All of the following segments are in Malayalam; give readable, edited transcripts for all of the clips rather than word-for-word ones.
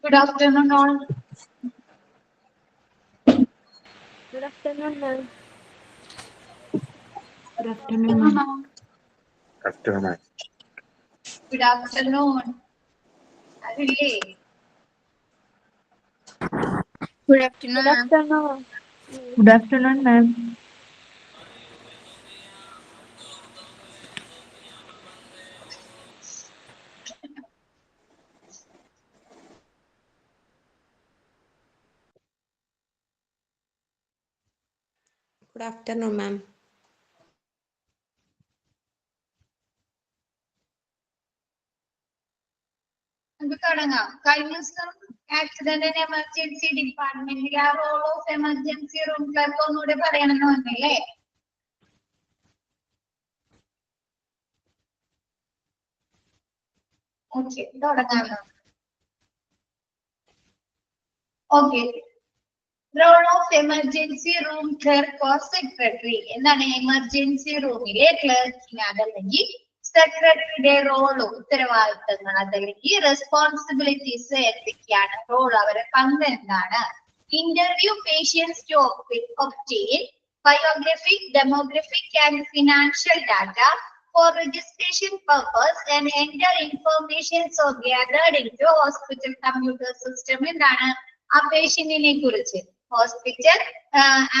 Good afternoon, all. Good afternoon, ma'am. Good afternoon, ma'am. Afternoon. Good afternoon. Really? Good afternoon, Good ma'am. afternoon. Good afternoon, ma'am. Good afternoon, ma'am. നമുക്ക് തുടങ്ങാം. കഴിഞ്ഞ ദിവസം ആക്സിഡന്റ് ആൻഡ് എമർജൻസി ഡിപ്പാർട്ട്മെന്റിൽ ആ role of emergency room clerk ഒന്നുകൂടെ പറയണമെന്ന് വന്നല്ലേ? ഓക്കെ, തുടങ്ങാം. Okay, role of emergency room clerk or secretary. എന്താണ് എമർജൻസി റൂമിലെ ക്ലർക്കിന് അതല്ലെങ്കിൽ സെക്രട്ടറിയുടെ റോള്, ഉത്തരവാദിത്തങ്ങൾ അതല്ലെങ്കിൽ റെസ്പോൺസിബിലിറ്റീസ് എന്തൊക്കെയാണ്, റോൾ, അവരുടെ പങ്ക് എന്താണ്? Interview patients to obtain biographic, demographic and financial data for registration purpose and enter information so gathered into hospital computer system. എന്താണ് ആ പേഷ്യന്റിനെ കുറിച്ച് ഹോസ്പിറ്റൽ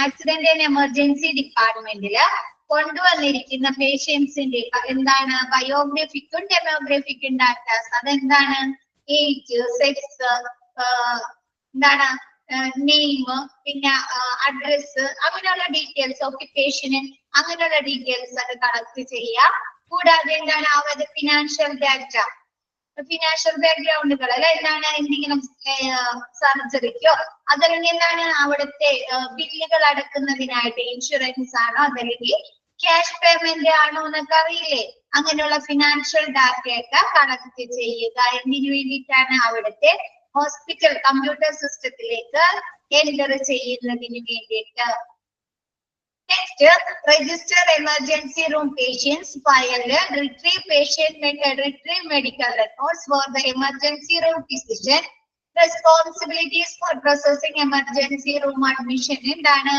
ആക്സിഡന്റ് ആൻഡ് എമർജൻസി ഡിപ്പാർട്ട്മെന്റില് കൊണ്ടുവന്നിരിക്കുന്ന പേഷ്യൻസിന്റെ എന്താണ് ബയോഗ്രഫിക്കും ഡെമോഗ്രഫിക്കും ഡാറ്റാസ്. അതെന്താണ് ഏജ്, സെക്സ്, എന്താണ് നെയിം, പിന്നെ അഡ്രസ്, അങ്ങനെയുള്ള ഡീറ്റെയിൽസ്, ഓക്യുപ്പേഷന് അങ്ങനെയുള്ള ഡീറ്റെയിൽസ് ഒക്കെ കളക്ട് ചെയ്യാം. കൂടാതെ എന്താണ് അവരുടെ ഫിനാൻഷ്യൽ ഡാറ്റ, ഫിനാൻഷ്യൽ ബാക്ക്ഗ്രൗണ്ടുകൾ അല്ലെ, എന്താണ് എന്തെങ്കിലും സർജറിക്കോ അതല്ലെങ്കിൽ എന്താണ് അവിടുത്തെ ബില്ലുകൾ അടക്കുന്നതിനായിട്ട് ഇൻഷുറൻസ് ആണോ അതല്ലെങ്കിൽ ക്യാഷ് പേയ്മെന്റ് ആണോ എന്നൊക്കെ അറിയില്ലേ? അങ്ങനെയുള്ള ഫിനാൻഷ്യൽ ഡാറ്റയൊക്കെ കളക്ട് ചെയ്യുക. എന്തിനു വേണ്ടിയിട്ടാണ്? അവിടുത്തെ ഹോസ്പിറ്റൽ കമ്പ്യൂട്ടർ സിസ്റ്റത്തിലേക്ക് എൻ്റർ ചെയ്യുന്നതിന് വേണ്ടിയിട്ട്. Next, register emergency room patients file, retrieve medical records for the emergency room physician. Responsibilities for processing emergency room admission. എന്താണ്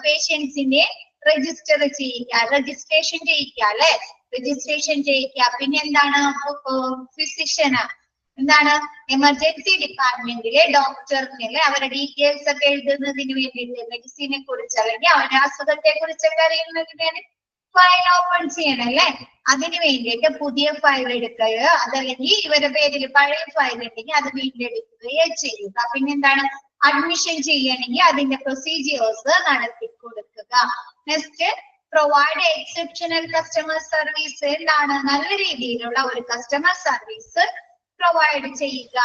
പേഷ്യൻസിനെ രജിസ്റ്റർ ചെയ്യുക, രജിസ്ട്രേഷൻ ചെയ്യിക്കുക അല്ലെ, രജിസ്ട്രേഷൻ ചെയ്യിക്കുക. പിന്നെ എന്താണ് ഫിസിഷ്യന്, എന്താണ് എമർജൻസി ഡിപ്പാർട്ട്മെന്റിലെ ഡോക്ടറിനെ അവരുടെ ഡീറ്റെയിൽസ് ഒക്കെ എഴുതുന്നതിന് വേണ്ടിയിട്ട്, മെഡിസിനെ കുറിച്ച് അല്ലെങ്കിൽ അവരുടെ അസുഖത്തെ കുറിച്ചൊക്കെ അറിയുന്നതിന് ഫയൽ ഓപ്പൺ ചെയ്യണം അല്ലെ. അതിന് വേണ്ടിയിട്ട് പുതിയ ഫയൽ എടുക്കുകയോ അതല്ലെങ്കിൽ ഇവരുടെ പേരിൽ പഴയ ഫയൽ ഉണ്ടെങ്കിൽ അത് വീണ്ടെടുക്കുകയോ ചെയ്യുക. പിന്നെ എന്താണ് അഡ്മിഷൻ ചെയ്യണമെങ്കിൽ അതിന്റെ പ്രൊസീജിയേഴ്സ് നടത്തി കൊടുക്കുക. Next, provide exceptional customer service. എന്താണ് നല്ല രീതിയിലുള്ള ഒരു കസ്റ്റമർ സർവീസ് പ്രൊവൈഡ് ചെയ്യുക.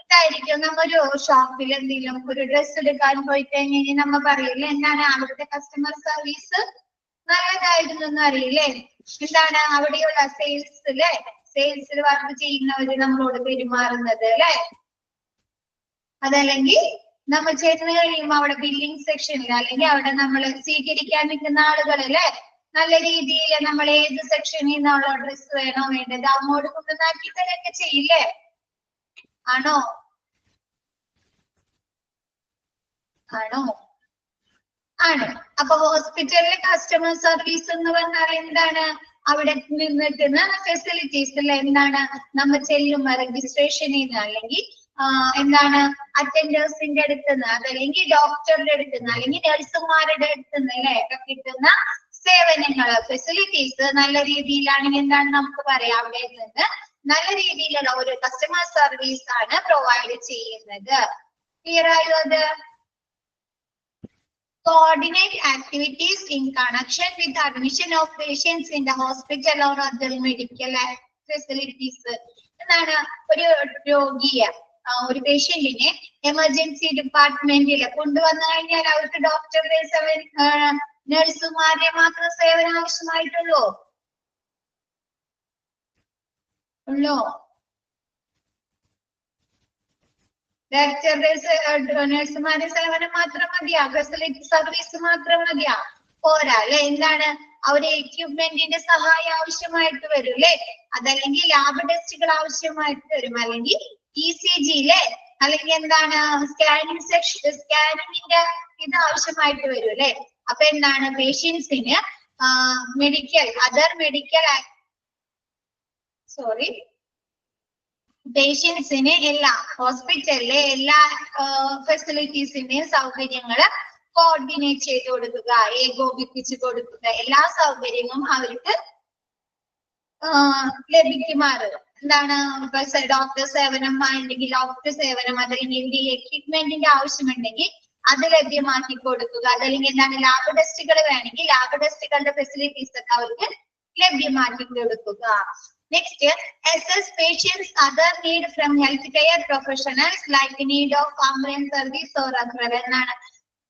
എന്തായിരിക്കും, നമ്മൊരു ഷോപ്പിൽ എന്തെങ്കിലും ഒരു ഡ്രസ് എടുക്കാൻ പോയി കഴിഞ്ഞാൽ നമ്മ പറയില്ലേ എന്താണ് അവിടുത്തെ കസ്റ്റമർ സർവീസ് നല്ലതായിരുന്നു എന്ന് അറിയില്ലേ? എന്താണ് അവിടെയുള്ള സെയിൽസിൽ വർക്ക് ചെയ്യുന്നവര് നമ്മളോട് പെരുമാറുന്നത് അല്ലെ. അതല്ലെങ്കിൽ നമ്മൾ ചെന്ന് കഴിയുമ്പോൾ അവിടെ ബില്ലിംഗ് സെക്ഷനിൽ അല്ലെങ്കിൽ അവിടെ നമ്മൾ സ്വീകരിക്കാൻ നിൽക്കുന്ന ആളുകളല്ലേ നല്ല രീതിയിൽ നമ്മൾ ഏത് സെക്ഷനിൽ നിന്നുള്ള ഡ്രസ് വേണോ വേണ്ടത് അങ്ങോട്ട് കൊണ്ടുവന്നാക്കി തരൊക്കെ ചെയ്യില്ലേ? ആണോ? ആണ്. അപ്പൊ ഹോസ്പിറ്റലിലെ കസ്റ്റമർ സർവീസ് എന്ന് പറഞ്ഞാൽ എന്താണ്? അവിടെ നിന്നിട്ടുന്ന ഫെസിലിറ്റീസ് അല്ലെ. എന്താണ് നമ്മൾ ചെല്ലുമ്പോ രജിസ്ട്രേഷനിൽ നിന്ന് അല്ലെങ്കിൽ എന്താണ് അറ്റൻഡേഴ്സിന്റെ അടുത്തുനിന്ന് അതല്ലെങ്കിൽ ഡോക്ടറുടെ അടുത്തുനിന്ന് അല്ലെങ്കിൽ നഴ്സുമാരുടെ അടുത്തുനിന്ന് അല്ലെ കിട്ടുന്ന സേവനങ്ങള്, ഫെസിലിറ്റീസ് നല്ല രീതിയിലാണെങ്കിൽ എന്താണ് നമുക്ക് പറയാം അവിടെ നിന്ന് നല്ല രീതിയിലുള്ള ഒരു കസ്റ്റമർ സർവീസ് ആണ് പ്രൊവൈഡ് ചെയ്യുന്നത്. ക്ലിയർ ആയോ അത്? Coordinate activities in connection with the admission of patients in the hospital or other medical facilities. എന്താണ് ഒരു രോഗിയെ ഒരു പേഷ്യന്റിനെ എമർജൻസി ഡിപ്പാർട്ട്മെന്റിൽ കൊണ്ടുവന്നു കഴിഞ്ഞാൽ അവർക്ക് ഡോക്ടറുടെ നഴ്സുമാരുടെ മാത്രം സേവനം ആവശ്യമായിട്ടുള്ളൂ? നഴ്സുമാരുടെ സേവനം മാത്രം മതിയാ? ഫെസിലിറ്റി സർവീസ് മാത്രം മതിയാ? പോരാ അല്ലെ. എന്താണ് അവര് എക്യുപ്മെന്റിന്റെ സഹായം ആവശ്യമായിട്ട് വരും അല്ലെ. അതല്ലെങ്കിൽ ലാബ് ടെസ്റ്റുകൾ ആവശ്യമായിട്ട് വരും. അല്ലെങ്കിൽ ECG അല്ലെങ്കിൽ എന്താണ് സ്കാനിങ് സ്കാനിങ്ങിന്റെ ഇത് ആവശ്യമായിട്ട് വരും അല്ലെ. അപ്പൊ എന്താണ് പേഷ്യൻസിന് പേഷ്യൻസിന് എല്ലാ ഹോസ്പിറ്റലിലെ എല്ലാ ഫെസിലിറ്റീസിന്റെയും സൗകര്യങ്ങള് കോർഡിനേറ്റ് ചെയ്ത് കൊടുക്കുക, ഏകോപിപ്പിച്ച് കൊടുക്കുക, എല്ലാ സൗകര്യങ്ങളും അവർക്ക് ലഭിക്കുമാറ് എന്താണ് ഡോക്ടർ സേവനം ഉണ്ടെങ്കിൽ ഡോക്ടർ സേവനം, അതല്ലെങ്കിൽ എക്വിപ്മെന്റിന്റെ ആവശ്യമുണ്ടെങ്കിൽ അത് ലഭ്യമാക്കി കൊടുക്കുക, അതല്ലെങ്കിൽ എന്താണ് ലാബ് ടെസ്റ്റുകൾ വേണമെങ്കിൽ ലാബ് ടെസ്റ്റുകളുടെ ഫെസിലിറ്റീസ് ഒക്കെ അവർക്ക് ലഭ്യമാക്കി കൊടുക്കുക. Next, assess patients other need from healthcare professionals like need of ambulance service or referral. എന്നാണ്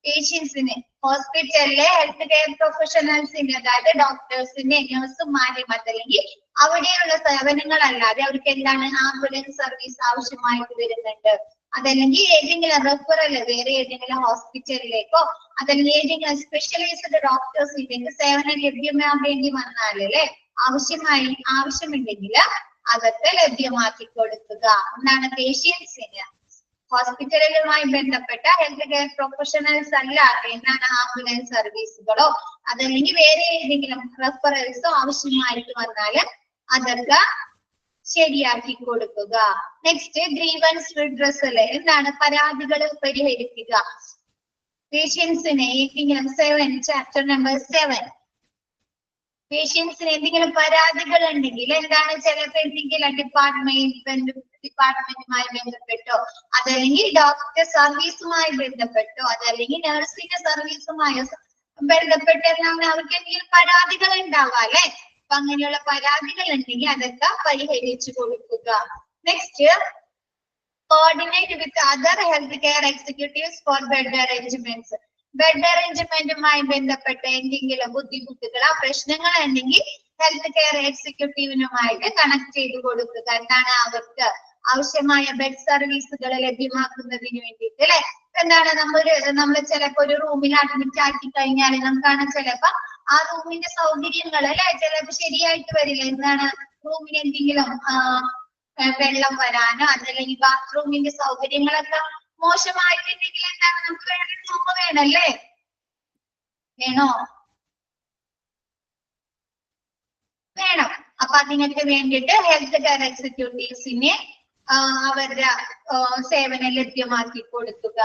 പേഷ്യൻസിന് ഹോസ്പിറ്റലിലെ ഹെൽത്ത് കെയർ പ്രൊഫഷണൽസിന്റെ അതായത് ഡോക്ടേഴ്സിന്റെ നഴ്സുമാരെയും അതല്ലെങ്കിൽ അവിടെയുള്ള സേവനങ്ങളല്ലാതെ അവർക്ക് എന്താണ് ആംബുലൻസ് സർവീസ് ആവശ്യമായിട്ട് വരുന്നുണ്ട്, അതല്ലെങ്കിൽ ഏതെങ്കിലും റെഫറൽ വേറെ ഏതെങ്കിലും ഹോസ്പിറ്റലിലേക്കോ അതല്ലെങ്കിൽ ഏതെങ്കിലും സ്പെഷ്യലൈസ്ഡ് ഡോക്ടേഴ്സിലേക്ക് സേവനം ലഭ്യമാകേണ്ടി വന്നാലല്ലേ ആവശ്യമുണ്ടെങ്കിൽ അതൊക്കെ ലഭ്യമാക്കി കൊടുക്കുക. എന്താണ് പേഷ്യൻസിന് ഹോസ്പിറ്റലുകളുമായി ബന്ധപ്പെട്ട ഹെൽത്ത് കെയർ പ്രൊഫഷണൽസ് അല്ലാതെ എന്താണ് ആംബുലൻസ് സർവീസുകളോ അതല്ലെങ്കിൽ വേറെ ഏതെങ്കിലും റെഫറൽസോ ആവശ്യമായിട്ട് വന്നാല് അതൊക്കെ ശരിയാക്കി കൊടുക്കുക. Next, grievance redressal. എന്താണ് പരാതികൾ പരിഹരിക്കുക. പേഷ്യൻസിന് ഏതെങ്കിലും ചാപ്റ്റർ നമ്പർ 7 പേഷ്യൻസിന് എന്തെങ്കിലും പരാതികൾ ഉണ്ടെങ്കിൽ എന്താണ് ചിലപ്പോൾ എന്തെങ്കിലും ഡിപ്പാർട്ട്മെന്റുമായി ബന്ധപ്പെട്ടോ അതല്ലെങ്കിൽ ഡോക്ടർ സർവീസുമായി ബന്ധപ്പെട്ടോ അതല്ലെങ്കിൽ നഴ്സിംഗ് സർവീസുമായി ബന്ധപ്പെട്ട് എന്താണ് അവർക്ക് എന്തെങ്കിലും പരാതികൾ ഉണ്ടാവാം അല്ലെ. അപ്പൊ അങ്ങനെയുള്ള പരാതികൾ ഉണ്ടെങ്കിൽ അതൊക്കെ പരിഹരിച്ചു കൊടുക്കുക. Next, coordinate with other health care executives for bed arrangements. Bed അറേഞ്ച്മെന്റുമായി ബന്ധപ്പെട്ട എന്തെങ്കിലും ബുദ്ധിമുട്ടുകളോ പ്രശ്നങ്ങൾ ഉണ്ടെങ്കിൽ ഹെൽത്ത് കെയർ എക്സിക്യൂട്ടീവിനുമായിട്ട് കണക്ട് ചെയ്ത് കൊടുക്കുക. എന്താണ് അവർക്ക് ആവശ്യമായ ബെഡ് സർവീസുകൾ ലഭ്യമാക്കുന്നതിന് വേണ്ടിയിട്ട് അല്ലെ. എന്താണ് നമ്മൾ ചിലപ്പോ ഒരു റൂമിൽ അഡ്മിറ്റ് ആക്കി കഴിഞ്ഞാൽ നമുക്കാണ് ചിലപ്പോ ആ റൂമിന്റെ സൗകര്യങ്ങൾ അല്ലെ ചിലപ്പോ ശരിയായിട്ട് വരില്ല. എന്താണ് റൂമിന് എന്തെങ്കിലും വെള്ളം വരാനോ അതല്ലെങ്കിൽ ബാത്റൂമിന്റെ സൗകര്യങ്ങളൊക്കെ മോശമായിട്ടുണ്ടെങ്കിൽ എന്താണ് നമുക്ക് വേറെ റൂം വേണല്ലേ, വേണോ? വേണം. അപ്പൊ അതിനൊക്കെ വേണ്ടിയിട്ട് ഹെൽത്ത് കെയർ എക്സിക്യൂട്ടീവ്സിനെ അവരുടെ സേവനം ലഭ്യമാക്കി കൊടുക്കുക.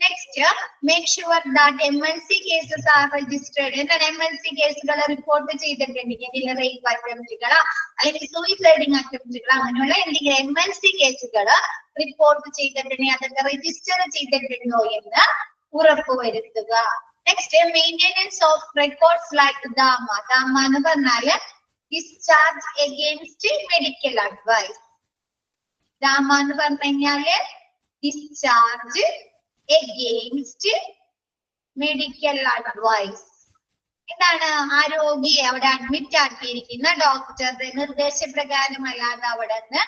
Next, make sure that MLC cases R registered. എന്താണ് MLC കേസുകൾ റിപ്പോർട്ട് ചെയ്തിട്ടുണ്ടെങ്കിൽ റേപ്പ് അറ്റംപ്റ്റുകളോ അല്ലെങ്കിൽ സൂയിസൈഡിങ് അറ്റംപ്റ്റുകളോ അങ്ങനെയുള്ള എന്തെങ്കിലും MLC കേസുകൾ റിപ്പോർട്ട് ചെയ്തിട്ടുണ്ടെങ്കിൽ അതൊക്കെ രജിസ്റ്റർ ചെയ്തിട്ടുണ്ടോ എന്ന് ഉറപ്പുവരുത്തുക. Next, maintenance of records like DAMA. DAMA എന്ന് പറഞ്ഞാല് discharge against medical advice. DAMA എന്ന് പറഞ്ഞു കഴിഞ്ഞാല് ഡിസ്ചാർജ് എഗെയിൻസ്റ്റ് മെഡിക്കൽ അഡ്വൈസ്. എന്താണ് ആരോഗ്യ അവിടെ അഡ്മിറ്റ് ആക്കിയിരിക്കുന്ന ഡോക്ടറുടെ നിർദ്ദേശപ്രകാരമല്ലാതെ അവിടെ നിന്ന്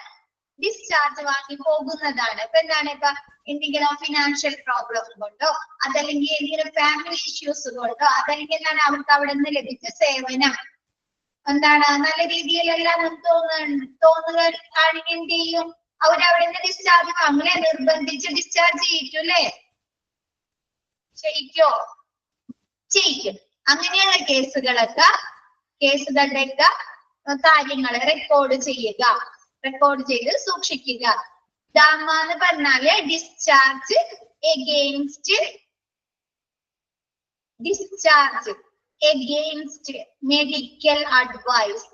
ഡിസ്ചാർജ് വാങ്ങി പോകുന്നതാണ്. ഇപ്പൊ എന്താണ് ഇപ്പൊ എന്തെങ്കിലും ഫിനാൻഷ്യൽ പ്രോബ്ലം കൊണ്ടോ അതല്ലെങ്കിൽ എന്തെങ്കിലും ഫാമിലി ഇഷ്യൂസ് കൊണ്ടോ അതല്ലെങ്കിൽ എന്താണ് അവർക്ക് അവിടെ നിന്ന് ലഭിച്ച സേവനം എന്താണ് നല്ല രീതിയിലെല്ലാം തോന്നുകയാണെങ്കിൽ എന്ത് ചെയ്യും, അവരവിടെ നിന്ന് ഡിസ്ചാർജ് വാങ്ങില്ലേ, നിർബന്ധിച്ച് ഡിസ്ചാർജ് ചെയ്യിക്കൂല്ലേ, ചെയ്യിക്കും. അങ്ങനെയുള്ള കേസുകളുടെയൊക്കെ കാര്യങ്ങൾ റെക്കോർഡ് ചെയ്ത് സൂക്ഷിക്കുക. ദാമ എന്ന് പറഞ്ഞാല് ഡിസ്ചാർജ് എഗെയിൻസ്റ്റ് മെഡിക്കൽ അഡ്വൈസ്.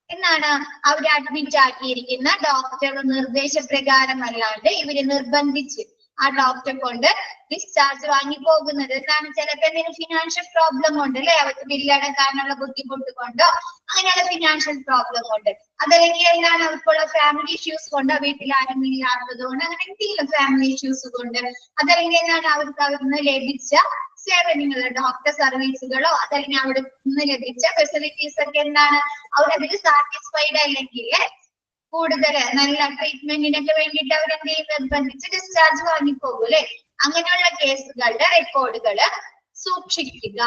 എന്നാണ് അവർ അഡ്മിറ്റ് ആക്കിയിരിക്കുന്ന ഡോക്ടറുടെ നിർദ്ദേശപ്രകാരം അല്ലാണ്ട് ഇവര് നിർബന്ധിച്ച് ആ ഡോക്ടറെ കൊണ്ട് ഡിസ്ചാർജ് വാങ്ങി പോകുന്നത്. എന്താണ് ചിലപ്പോ എന്തെങ്കിലും ഫിനാൻഷ്യൽ പ്രോബ്ലം കൊണ്ട് അല്ലെ, അവർക്ക് ബില്ലടക്കാനുള്ള ബുദ്ധിമുട്ട് കൊണ്ടോ അങ്ങനെയുള്ള ഫിനാൻഷ്യൽ പ്രോബ്ലം കൊണ്ട് അതല്ലെങ്കിൽ എന്താണ് അവർക്കുള്ള ഫാമിലി ഇഷ്യൂസ് കൊണ്ട് വീട്ടിൽ ആരും ഇല്ലാത്തത് കൊണ്ട് അങ്ങനെ എന്തെങ്കിലും ഫാമിലി ഇഷ്യൂസ് കൊണ്ട് അതല്ലെങ്കിൽ എന്താണ് അവർക്ക് അവിടുന്ന് ലഭിച്ച സേവനങ്ങൾ ഡോക്ടർ സർവീസുകളോ അതല്ലെങ്കിൽ അവിടെ നിന്ന് ലഭിച്ച ഫെസിലിറ്റീസ് ഒക്കെ എന്താണ് അവരതിൽ സാറ്റിസ്ഫൈഡ് അല്ലെങ്കിൽ കൂടുതൽ നല്ല ട്രീറ്റ്മെന്റിനൊക്കെ വേണ്ടിയിട്ട് അവരെന്ത് ചെയ്യും, നിർബന്ധിച്ച് ഡിസ്ചാർജ് വാങ്ങിപ്പോകും അല്ലെ. അങ്ങനെയുള്ള കേസുകളുടെ റെക്കോർഡുകൾ സൂക്ഷിക്കുക.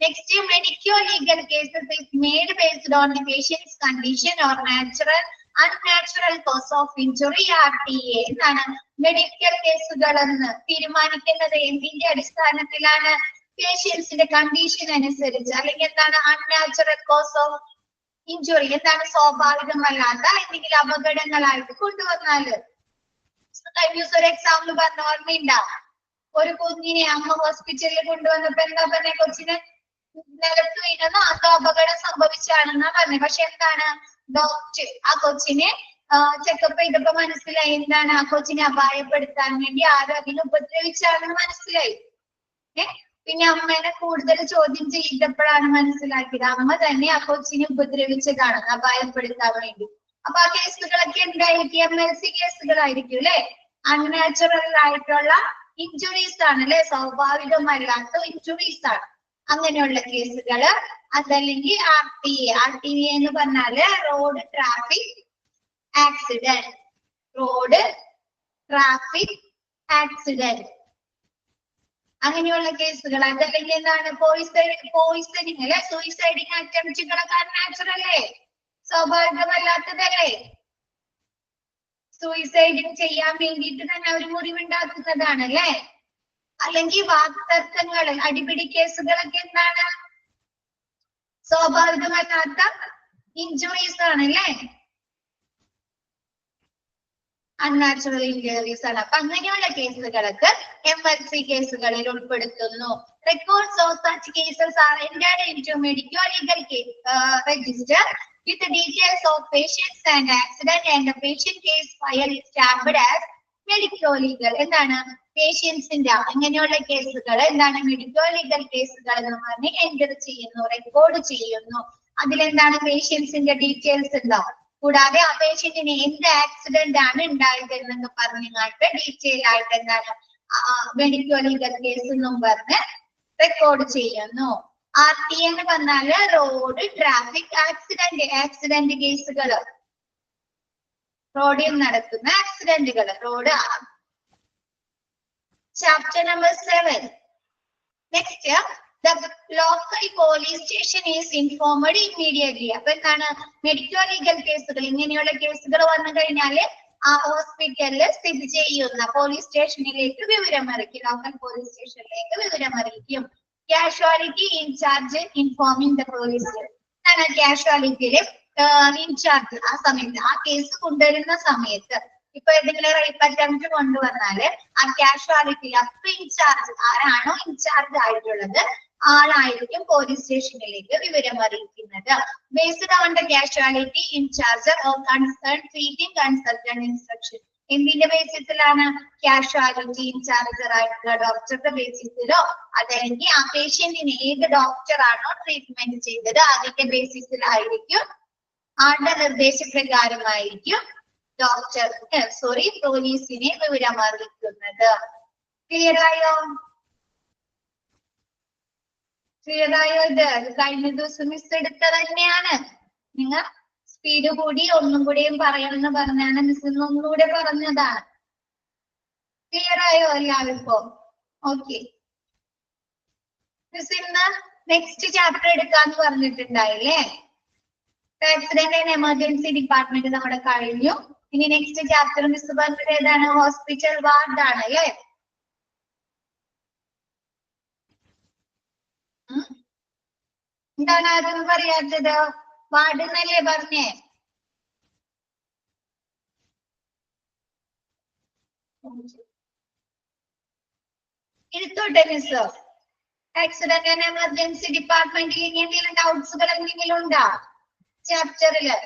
Next, medico legal cases is made based on the patients condition or natural unnatural cause of injury RTA എന്നാണ് മെഡിക്കൽ കേസുകൾ എന്ന് തീരുമാനിക്കുന്നത് എന്തിന്റെ അടിസ്ഥാനത്തിലാണ്? പേഷ്യൻസിന്റെ കണ്ടീഷൻ അനുസരിച്ച്. അല്ലെങ്കിൽ എന്താണ് അൺനാച്ചുറൽ കോസ് ഓഫ് ഇഞ്ചുറി? എന്താണ് സ്വാഭാവികമല്ലാത്ത എന്തെങ്കിലും അപകടങ്ങളായിട്ട് കൊണ്ടുവന്നാല്. ഒരു എക്സാമ്പിൾ പറഞ്ഞ ഓർമ്മയുണ്ടാ? ഒരു കുഞ്ഞിനെ അമ്മ ഹോസ്പിറ്റലിൽ കൊണ്ടുവന്നപ്പോ എന്താ പറഞ്ഞ? കൊച്ചിന് നിലത്ത് വീണെന്നോ അതോ അപകടം സംഭവിച്ചാണെന്നാ പറഞ്ഞത്. പക്ഷെ എന്താണ് ഡോക്ടർ ആ കൊച്ചിനെ ചെക്കപ്പ് ചെയ്തപ്പോ മനസ്സിലായി എന്താണ് ആ കൊച്ചിനെ അപായപ്പെടുത്താൻ വേണ്ടി ആരും അതിനെ ഉപദ്രവിച്ചാണെന്ന് മനസ്സിലായി. പിന്നെ അമ്മേനെ കൂടുതൽ ചോദ്യം ചെയ്തപ്പോഴാണ് മനസ്സിലാക്കിയത് അമ്മ തന്നെ ആ കൊച്ചിനെ ഉപദ്രവിച്ചതാണെന്ന് അപായപ്പെടുത്താൻ വേണ്ടി. അപ്പൊ ആ കേസുകളൊക്കെ എന്തായിരിക്കും? MLC കേസുകളായിരിക്കും അല്ലെ? അൺനാച്ചുറൽ ആയിട്ടുള്ള ഇഞ്ചുറീസ് ആണ് അല്ലെ? സ്വാഭാവികമല്ലാത്ത ഇഞ്ചുറീസ് ആണ് അങ്ങനെയുള്ള കേസുകള്. അതല്ലെങ്കിൽ RTA എന്ന് പറഞ്ഞാല് road traffic accident. Road traffic accident അങ്ങനെയുള്ള കേസുകൾ. അതല്ലെങ്കിൽ എന്താണ് പോയിസണിങ് അല്ലെ? സൂയിസൈഡിങ് അറ്റംപ്റ്റുകളൊക്കെ അൺനാച്ചുറല്ലേ? സ്വാഭാവികമല്ലാത്തതല്ലേ? സൂയിസൈഡിങ് ചെയ്യാൻ വേണ്ടിയിട്ട് തന്നെ ഒരു മുറിവുണ്ടാക്കുന്നതാണ് അല്ലെ? അല്ലെങ്കിൽ വാക്തർക്കങ്ങള് അടിപിടി കേസുകളൊക്കെ എന്താണ്? സ്വാഭാവികമല്ലാത്ത ഇഞ്ചുറീസ് ആണ് അല്ലെ? അൺനാച്ചുറൽ ഇഞ്ചുറീസ് ആണ്. അപ്പൊ അങ്ങനെയുള്ള കേസുകളൊക്കെ MLC കേസുകളിൽ ഉൾപ്പെടുത്തുന്നു. Records of such cases R entered into medico legal case register with the details of patients and accident and the patient case file is stamped as medico legal. എന്താണ്? പേഷ്യൻസിന്റെ അങ്ങനെയുള്ള കേസുകൾ എന്താണ്? മെഡിക്കോ ലീഗൽ കേസുകൾ എന്ന് പറഞ്ഞ് എൻ്റർ ചെയ്യുന്നു, റെക്കോർഡ് ചെയ്യുന്നു. അതിലെന്താണ്? പേഷ്യൻസിന്റെ ഡീറ്റെയിൽസ് ഉണ്ടാവും. കൂടാതെ ആ പേഷ്യന്റിന് എന്ത് ആക്സിഡന്റ് ആണ് ഉണ്ടായത് എന്നൊക്കെ പറഞ്ഞിട്ട് ഡീറ്റെയിൽ ആയിട്ട് എന്താണ് മെഡിക്കോ ലീഗൽ കേസ് എന്നും പറഞ്ഞ് റെക്കോർഡ് ചെയ്യുന്നു. RTA എന്ന് പറഞ്ഞാല് റോഡ് ട്രാഫിക് ആക്സിഡന്റ് കേസുകൾ, റോഡിൽ നടക്കുന്ന ആക്സിഡന്റുകൾ. Road chapter number 7. Next the local police station is informed immediately. അപ്പൊ എന്താണ്? മെഡിക്കോ ലീഗൽ കേസുകൾ ഇങ്ങനെയുള്ള കേസുകൾ വന്നു കഴിഞ്ഞാല് ആ ഹോസ്പിറ്റലിൽ സ്ഥിതി ചെയ്യുന്ന പോലീസ് സ്റ്റേഷനിലേക്ക് വിവരം അറിയിക്കും. ലോക്കൽ പോലീസ് സ്റ്റേഷനിലേക്ക് വിവരം അറിയിക്കും. Casualty in-charge informing the police. എന്താണ് കാഷ്വാലിറ്റിയില് ഇൻചാർജ് ആ സമയത്ത് ആ കേസ് കൊണ്ടുവരുന്ന സമയത്ത് ഇപ്പൊ ഏതെങ്കിലും റേപ്പ് അറ്റംപ്റ്റ് കൊണ്ടുവന്നാല് ആ കാഷ്വാലിറ്റി അപ്പൊ ഇൻചാർജ് ആരാണോ ഇൻചാർജ് ആയിട്ടുള്ളത് ആളായിരിക്കും പോലീസ് സ്റ്റേഷനിലേക്ക് വിവരം അറിയിക്കുന്നത്. Based on the casualty in-charge of concern treating consultant instruction. എന്തിന്റെ ബേസിസിലാണ്? കാഷ്വാലിറ്റി ഇൻചാർജർ ആയിട്ടുള്ള ഡോക്ടറുടെ ബേസിസിലോ അതല്ലെങ്കിൽ ആ പേഷ്യന്റിന് ഏത് ഡോക്ടറാണോ ട്രീറ്റ്മെന്റ് ചെയ്തത് അതിന്റെ ബേസിസിലായിരിക്കും, ആളുടെ നിർദ്ദേശപ്രകാരമായിരിക്കും പോലീസിനെ വിവരം അറിയിക്കുന്നത്. ക്ലിയർ ആയോ? ഇത് കഴിഞ്ഞ ദിവസം മിസ് എടുത്ത തന്നെയാണ്. നിങ്ങൾ സ്പീഡ് കൂടി ഒന്നും കൂടിയും പറയണമെന്ന് പറഞ്ഞാണ് മിസ് ഒന്നുകൂടെ പറഞ്ഞതാണ്. ക്ലിയർ ആയോ എല്ലാവർക്കും? ഓക്കെ. മിസ് ഇന്ന് നെക്സ്റ്റ് ചാപ്റ്റർ എടുക്കാന്ന് പറഞ്ഞിട്ടുണ്ടായില്ലേ? ആക്സിഡന്റ് ആൻഡ് എമർജൻസി ഡിപ്പാർട്ട്മെന്റ് നമ്മുടെ കഴിഞ്ഞു. ഇനി നെക്സ്റ്റ് ചാപ്റ്റർ മിസ് പറഞ്ഞത് ഏതാണ്? ഹോസ്പിറ്റൽ വാർഡ് ആണ് അല്ലേ? എന്താണ് ആരും പറയാത്തത്? വാർഡ് എന്നല്ലേ പറഞ്ഞേ? എടുത്തോട്ടെ മിസ്. ആക്സിഡന്റ് ആൻഡ് എമർജൻസി ഡിപ്പാർട്ട്മെന്റിൽ ഇനി എന്തെങ്കിലും ഡൗട്ട്സുകൾ എന്തെങ്കിലും ഉണ്ടോ ചാപ്റ്ററില്?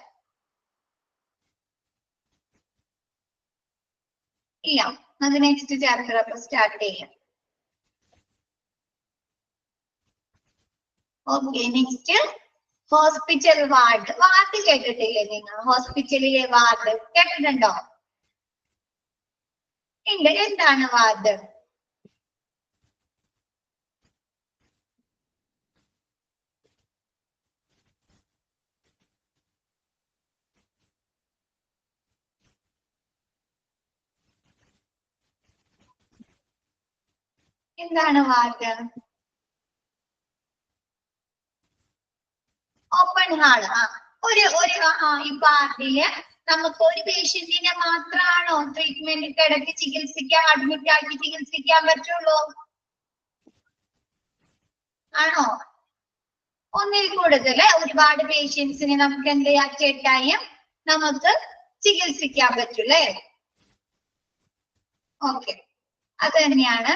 ഇല്ല. അത് നെക്സ്റ്റ് ചാപ്റ്റർ അപ്പൊ സ്റ്റാർട്ട് ചെയ്യാം. Okay. Next hospital ward. Ward കേട്ടിട്ടില്ലേ നിങ്ങൾ? ഹോസ്പിറ്റലിലെ വാർഡ് കേട്ടിട്ടുണ്ടോ? ഇല്ല. എന്താണ് വാർഡ്? എന്താണ് വാർഡ്? Open hall. ഈ വാർഡില് നമുക്ക് ഒരു പേഷ്യന്റിനെ മാത്രമാണോ ട്രീറ്റ്മെന്റ് കിടത്തി ചികിത്സിക്കാൻ അഡ്മിറ്റ് ആക്കി ചികിത്സിക്കാൻ പറ്റുള്ളൂ? ആണോ? ഒന്നിൽ കൂടുതൽ ഒരുപാട് പേഷ്യൻസിനെ നമുക്ക് എന്ത് ചെയ്യാം, ചേട്ടായും നമുക്ക് ചികിത്സിക്കാൻ പറ്റൂലേ? ഓക്കെ, അത് തന്നെയാണ്.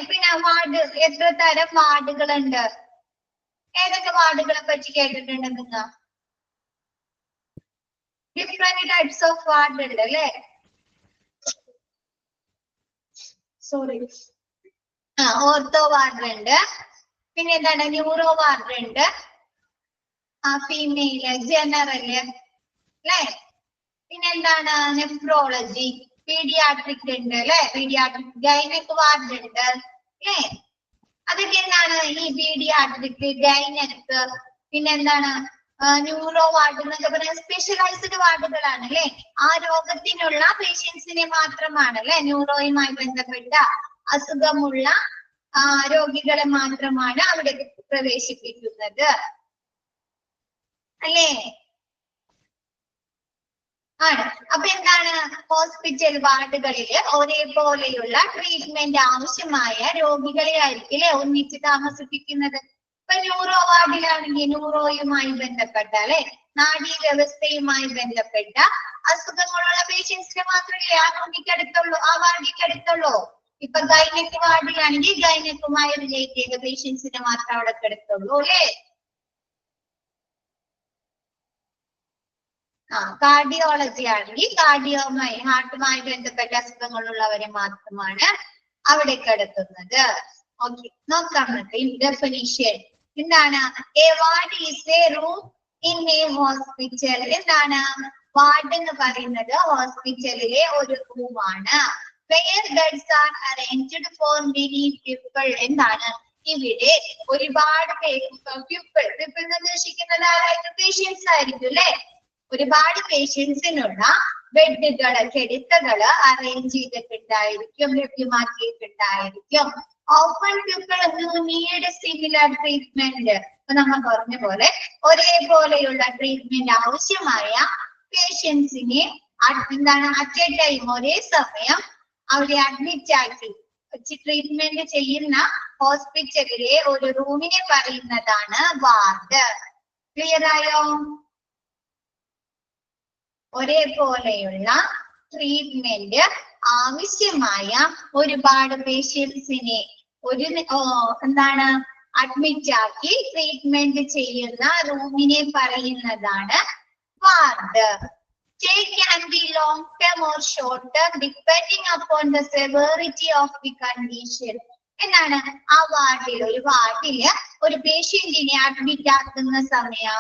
പിന്നെ വാർഡ്, എത്ര തരം വാർഡുകളുണ്ട്? ഏതൊക്കെ വാർഡുകളെ പറ്റി കേട്ടിട്ടുണ്ട് നിങ്ങൾ? ഡിഫറെന്റ് ടൈപ്സ് ഓഫ് വാർഡ് ഉണ്ട് അല്ലേ? സോറി, ഓർത്തോ വാർഡ് ഉണ്ട്, പിന്നെ എന്താണ് ന്യൂറോ വാർഡ് ഉണ്ട്, ഫീമെയില്, ജനറല് അല്ലേ? പിന്നെ എന്താണ് നെഫ്രോളജി, പീഡിയാട്രിക് ഉണ്ട് അല്ലെ? പീഡിയാട്രിക്, ഗൈനക് വാർഡ് ഉണ്ട് അല്ലേ? അതൊക്കെ എന്താണ് ഈ പീഡിയാട്രിക്, ഗൈനക്, പിന്നെ എന്താണ് ന്യൂറോ വാർഡ് എന്നൊക്കെ പറഞ്ഞ സ്പെഷ്യലൈസ്ഡ് വാർഡുകളാണ് അല്ലെ? ആ രോഗത്തിനുള്ള പേഷ്യൻസിനെ മാത്രമാണ് അല്ലെ, ന്യൂറോയുമായി ബന്ധപ്പെട്ട അസുഖമുള്ള രോഗികളെ മാത്രമാണ് അവിടെ പ്രവേശിപ്പിക്കുന്നത് അല്ലേ? ആണ്. അപ്പൊ എന്താണ്, ഹോസ്പിറ്റൽ വാർഡുകളില് ഒരേപോലെയുള്ള ട്രീറ്റ്മെന്റ് ആവശ്യമായ രോഗികളെ ആയിരിക്കും അല്ലെ ഒന്നിച്ച് താമസിപ്പിക്കുന്നത്. ഇപ്പൊ ന്യൂറോ വാർഡിലാണെങ്കിൽ ന്യൂറോയുമായി ബന്ധപ്പെട്ട അല്ലെ, നാഡീ വ്യവസ്ഥയുമായി ബന്ധപ്പെട്ട അസുഖങ്ങളുള്ള പേഷ്യൻസിനെ മാത്രമല്ലേ ആ രോഗിക്കടുത്തുള്ളൂ, ആ വാർഡിക്കടുത്തുള്ളൂ. ഇപ്പൊ ഗൈനക് വാർഡിലാണെങ്കിൽ ഗൈനക്കുമായി റിലേറ്റ് ചെയ്ത പേഷ്യൻസിനെ മാത്രം അവിടെ കിടത്തുള്ളൂ അല്ലേ? കാർഡിയോളജി ആണെങ്കിൽ കാർഡിയോമായി, ഹാർട്ടുമായി ബന്ധപ്പെട്ട അസുഖങ്ങളുള്ളവരെ മാത്രമാണ് അവിടെ കിടത്തുന്നത്. ഓക്കെ, നോക്കാം നമുക്ക് ഡെഫിനിഷൻ എന്താണ്. A ward is A room in A hospital. എന്താണ് വാർഡ് എന്ന് പറയുന്നത്? ഹോസ്പിറ്റലിലെ ഒരു റൂമാണ്. Where beds are arranged for many people. എന്താണ് ഇവിടെ ഒരുപാട് പീപ്പിൾ എന്ന് ഉദ്ദേശിക്കുന്നത് ആരായിരിക്കും? പേഷ്യൻസ് ആയിരിക്കും അല്ലെ? ഒരുപാട് പേഷ്യൻസിനുള്ള ബെഡുകള്, കിടത്തകള് അറേഞ്ച് ചെയ്തിട്ടുണ്ടായിരിക്കും, ലഭ്യമാക്കിയിട്ടുണ്ടായിരിക്കും. Open people need similar treatment. ഇപ്പൊ നമ്മൾ പറഞ്ഞ പോലെ ഒരേപോലെയുള്ള ട്രീറ്റ്മെന്റ് ആവശ്യമായ പേഷ്യൻസിനെ എന്താണ് അറ്റ് എ ടൈം, ഒരേ സമയം അവരെ അഡ്മിറ്റ് ആക്കി ട്രീറ്റ്മെന്റ് ചെയ്യുന്ന ഹോസ്പിറ്റലിലെ ഒരു റൂമിനെ പറയുന്നതാണ് വാർഡ്. ക്ലിയർ ആയോ? ഒരേപോലെയുള്ള ട്രീറ്റ്മെന്റ് ആവശ്യമായ ഒരുപാട് പേഷ്യൻസിനെ എന്താണ് അഡ്മിറ്റ് ആക്കി ട്രീറ്റ്മെന്റ് ചെയ്യുന്ന റൂമിനെ പറയുന്നതാണ് ward. Stay can be long term or short term depending upon the severity of the condition. എന്താണ് ആ വാർഡിൽ, ഒരു വാർഡില് ഒരു പേഷ്യന്റിനെ അഡ്മിറ്റ് ആക്കുന്ന സമയം,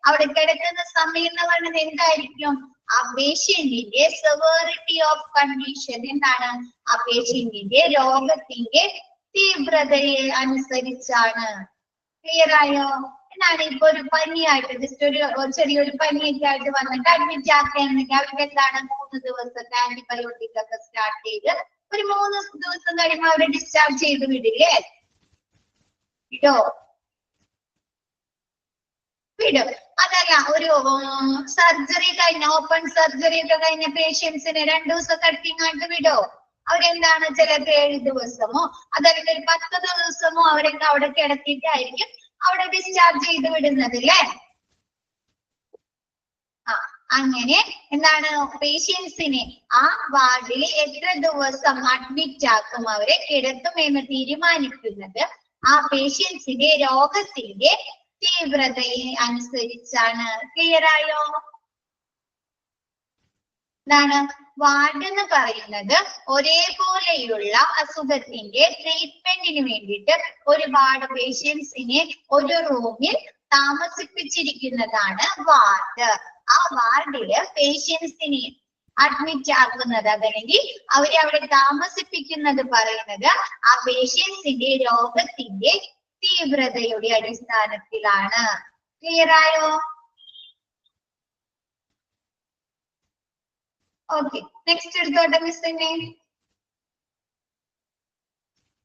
അവിടെ കിടക്കുന്ന സമയം എന്ന് പറയുന്നത് എന്തായിരിക്കും? ആ പേഷ്യന്റിന്റെ സെവേറിറ്റി ഓഫ് കണ്ടീഷൻ, എന്താണ് ആ പേഷ്യന്റിന്റെ രോഗത്തിന്റെ തീവ്രതയെ അനുസരിച്ചാണ്. ക്ലിയർ ആയോ? എന്താണ് ഇപ്പൊ ഒരു പനിയായിട്ട്, ജസ്റ്റ് ഒരു ചെറിയൊരു പനിയൊക്കെ ആയിട്ട് വന്നിട്ട് അഡ്മിറ്റ് ആക്കുകയാണെങ്കിൽ അവർക്ക് എന്താണ് 3 ദിവസത്തെ ആന്റിബയോട്ടിക് ഒക്കെ സ്റ്റാർട്ട് ചെയ്ത് ഒരു 3 ദിവസം കഴിയുമ്പോൾ അവരെ ഡിസ്ചാർജ് ചെയ്ത് വിടില്ലേ? വിടും. അതല്ല, ഒരു സർജറി കഴിഞ്ഞ, ഓപ്പൺ സർജറി ഒക്കെ കഴിഞ്ഞ പേഷ്യൻസിന് 2 ദിവസം കട്ടിങ്ങായിട്ട് വിടോ? അവരെന്താണ് ചിലപ്പോൾ 7 ദിവസമോ അതല്ലെങ്കിൽ ഒരു 10 ദിവസമോ അവരൊക്കെ അവിടെ കിടത്തിയിട്ടായിരിക്കും അവിടെ ഡിസ്ചാർജ് ചെയ്ത് വിടുന്നത് അല്ലേ? അങ്ങനെ എന്താണ് പേഷ്യൻസിനെ ആ വാർഡിൽ എത്ര ദിവസം അഡ്മിറ്റ് ആക്കും, അവരെ കിടത്തും എന്ന് തീരുമാനിക്കുന്നത് ആ പേഷ്യൻസിന്റെ രോഗത്തിന്റെ തീവ്രതയെ അനുസരിച്ചാണ്. ക്ലിയർ ആയോ? എന്താണ് വാർഡ് എന്ന് പറയുന്നത്? ഒരേപോലെയുള്ള അസുഖത്തിന്റെ ട്രീറ്റ്മെന്റിന് വേണ്ടിയിട്ട് ഒരുപാട് പേഷ്യൻസിനെ ഒരു റൂമിൽ താമസിപ്പിച്ചിരിക്കുന്നതാണ് വാർഡ്. ആ വാർഡില് പേഷ്യൻസിനെ അഡ്മിറ്റ് ആക്കുന്നത്, അതല്ലെങ്കിൽ അവരെ അവിടെ താമസിപ്പിക്കുന്നത് പറയുന്നത് ആ പേഷ്യൻസിന്റെ രോഗത്തിന്റെ തീവ്രതയുടെ അടിസ്ഥാനത്തിലാണ്. ക്ലിയർ ആയോ? ഓക്കെ, നെക്സ്റ്റ് എടുത്തോട്ടെ മിസ്സിനെ.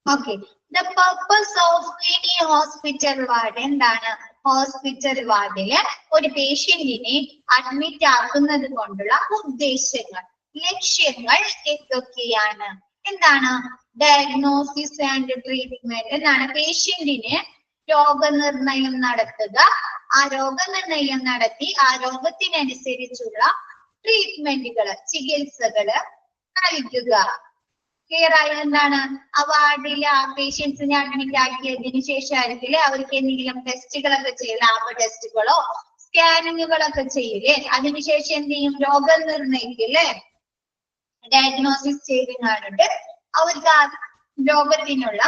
Okay, the purpose of any hospital ward. എന്താണ് ഹോസ്പിറ്റൽ വാർഡില് ഒരു പേഷ്യന്റിനെ അഡ്മിറ്റ് ആക്കുന്നത് കൊണ്ടുള്ള ഉദ്ദേശങ്ങൾ, ലക്ഷ്യങ്ങൾ എന്തൊക്കെയാണ്? എന്താണ്? ഡയഗ്നോസിസ് ആൻഡ് ട്രീറ്റ്മെന്റ് എന്നാണ്. പേഷ്യന്റിന് രോഗനിർണയം നടത്തുക, ആ രോഗനിർണയം നടത്തി ആ രോഗത്തിനനുസരിച്ചുള്ള ട്രീറ്റ്മെന്റുകള്, ചികിത്സകള് നൽകുക. ക്ലിയർ ആയ? എന്താണ്? ആ വാർഡില് ആ പേഷ്യൻസിനെ അഡ്മിറ്റ് ആക്കിയതിനു ശേഷമായിരിക്കില്ലേ അവർക്ക് എന്തെങ്കിലും ടെസ്റ്റുകളൊക്കെ ചെയ്യും, ലാബ് ടെസ്റ്റുകളോ സ്കാനിങ്ങുകളൊക്കെ ചെയ്യില്ലേ? അതിനുശേഷം എന്ത് ചെയ്യും? രോഗം നിർണയിക്കില്ലേ? ഡയഗ്നോസിസ് ചെയ്ത് കണ്ടിട്ട് അവർക്ക് ആ രോഗത്തിനുള്ള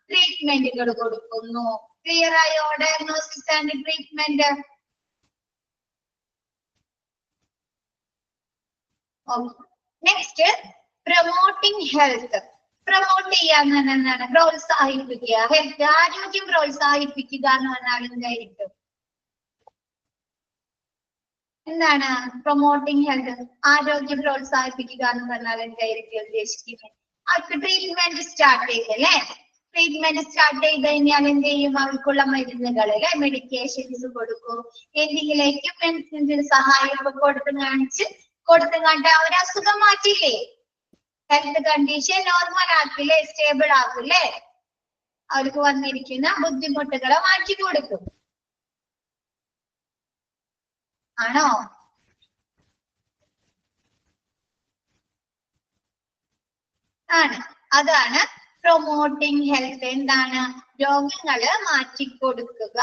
ട്രീറ്റ്മെന്റുകൾ കൊടുക്കുന്നു. ക്ലിയർ ആയോ? Diagnosis and treatment. Next, promoting health. Promote ചെയ്യാന്ന് എന്താണ്? പ്രോത്സാഹിപ്പിക്കുക. ഹെൽത്ത്, ആരോഗ്യം പ്രോത്സാഹിപ്പിക്കുക എന്ന് പറഞ്ഞാൽ എന്തായിരിക്കും? എന്താണ് പ്രൊമോട്ടിംഗ് ഹെൽത്ത്? ആരോഗ്യം പ്രോത്സാഹിപ്പിക്കുക എന്ന് പറഞ്ഞാൽ എന്തായിരിക്കും ഉദ്ദേശിക്കുന്നത്? അവർക്ക് ട്രീറ്റ്മെന്റ് സ്റ്റാർട്ട് ചെയ്തല്ലേ? ട്രീറ്റ്മെന്റ് സ്റ്റാർട്ട് ചെയ്ത് കഴിഞ്ഞാൽ എന്ത് ചെയ്യും? അവർക്കുള്ള മരുന്നുകൾ അല്ലെ, മെഡിക്കേഷൻസ് കൊടുക്കും, എന്തെങ്കിലും എക്യുപ്മെന്റ്സിന്റെ സഹായം കൊടുത്തു കണ്ട് അവർ അസുഖം മാറ്റില്ലേ? ഹെൽത്ത് കണ്ടീഷൻ നോർമൽ ആക്കില്ലേ? സ്റ്റേബിൾ ആക്കില്ലേ? അവർക്ക് വന്നിരിക്കുന്ന ബുദ്ധിമുട്ടുകളെ മാറ്റി കൊടുക്കും. ആണോ? ആണ്. അതാണ് പ്രൊമോട്ടിംഗ് ഹെൽത്ത്. എന്താണ്? രോഗങ്ങള് മാറ്റിക്കൊടുക്കുക.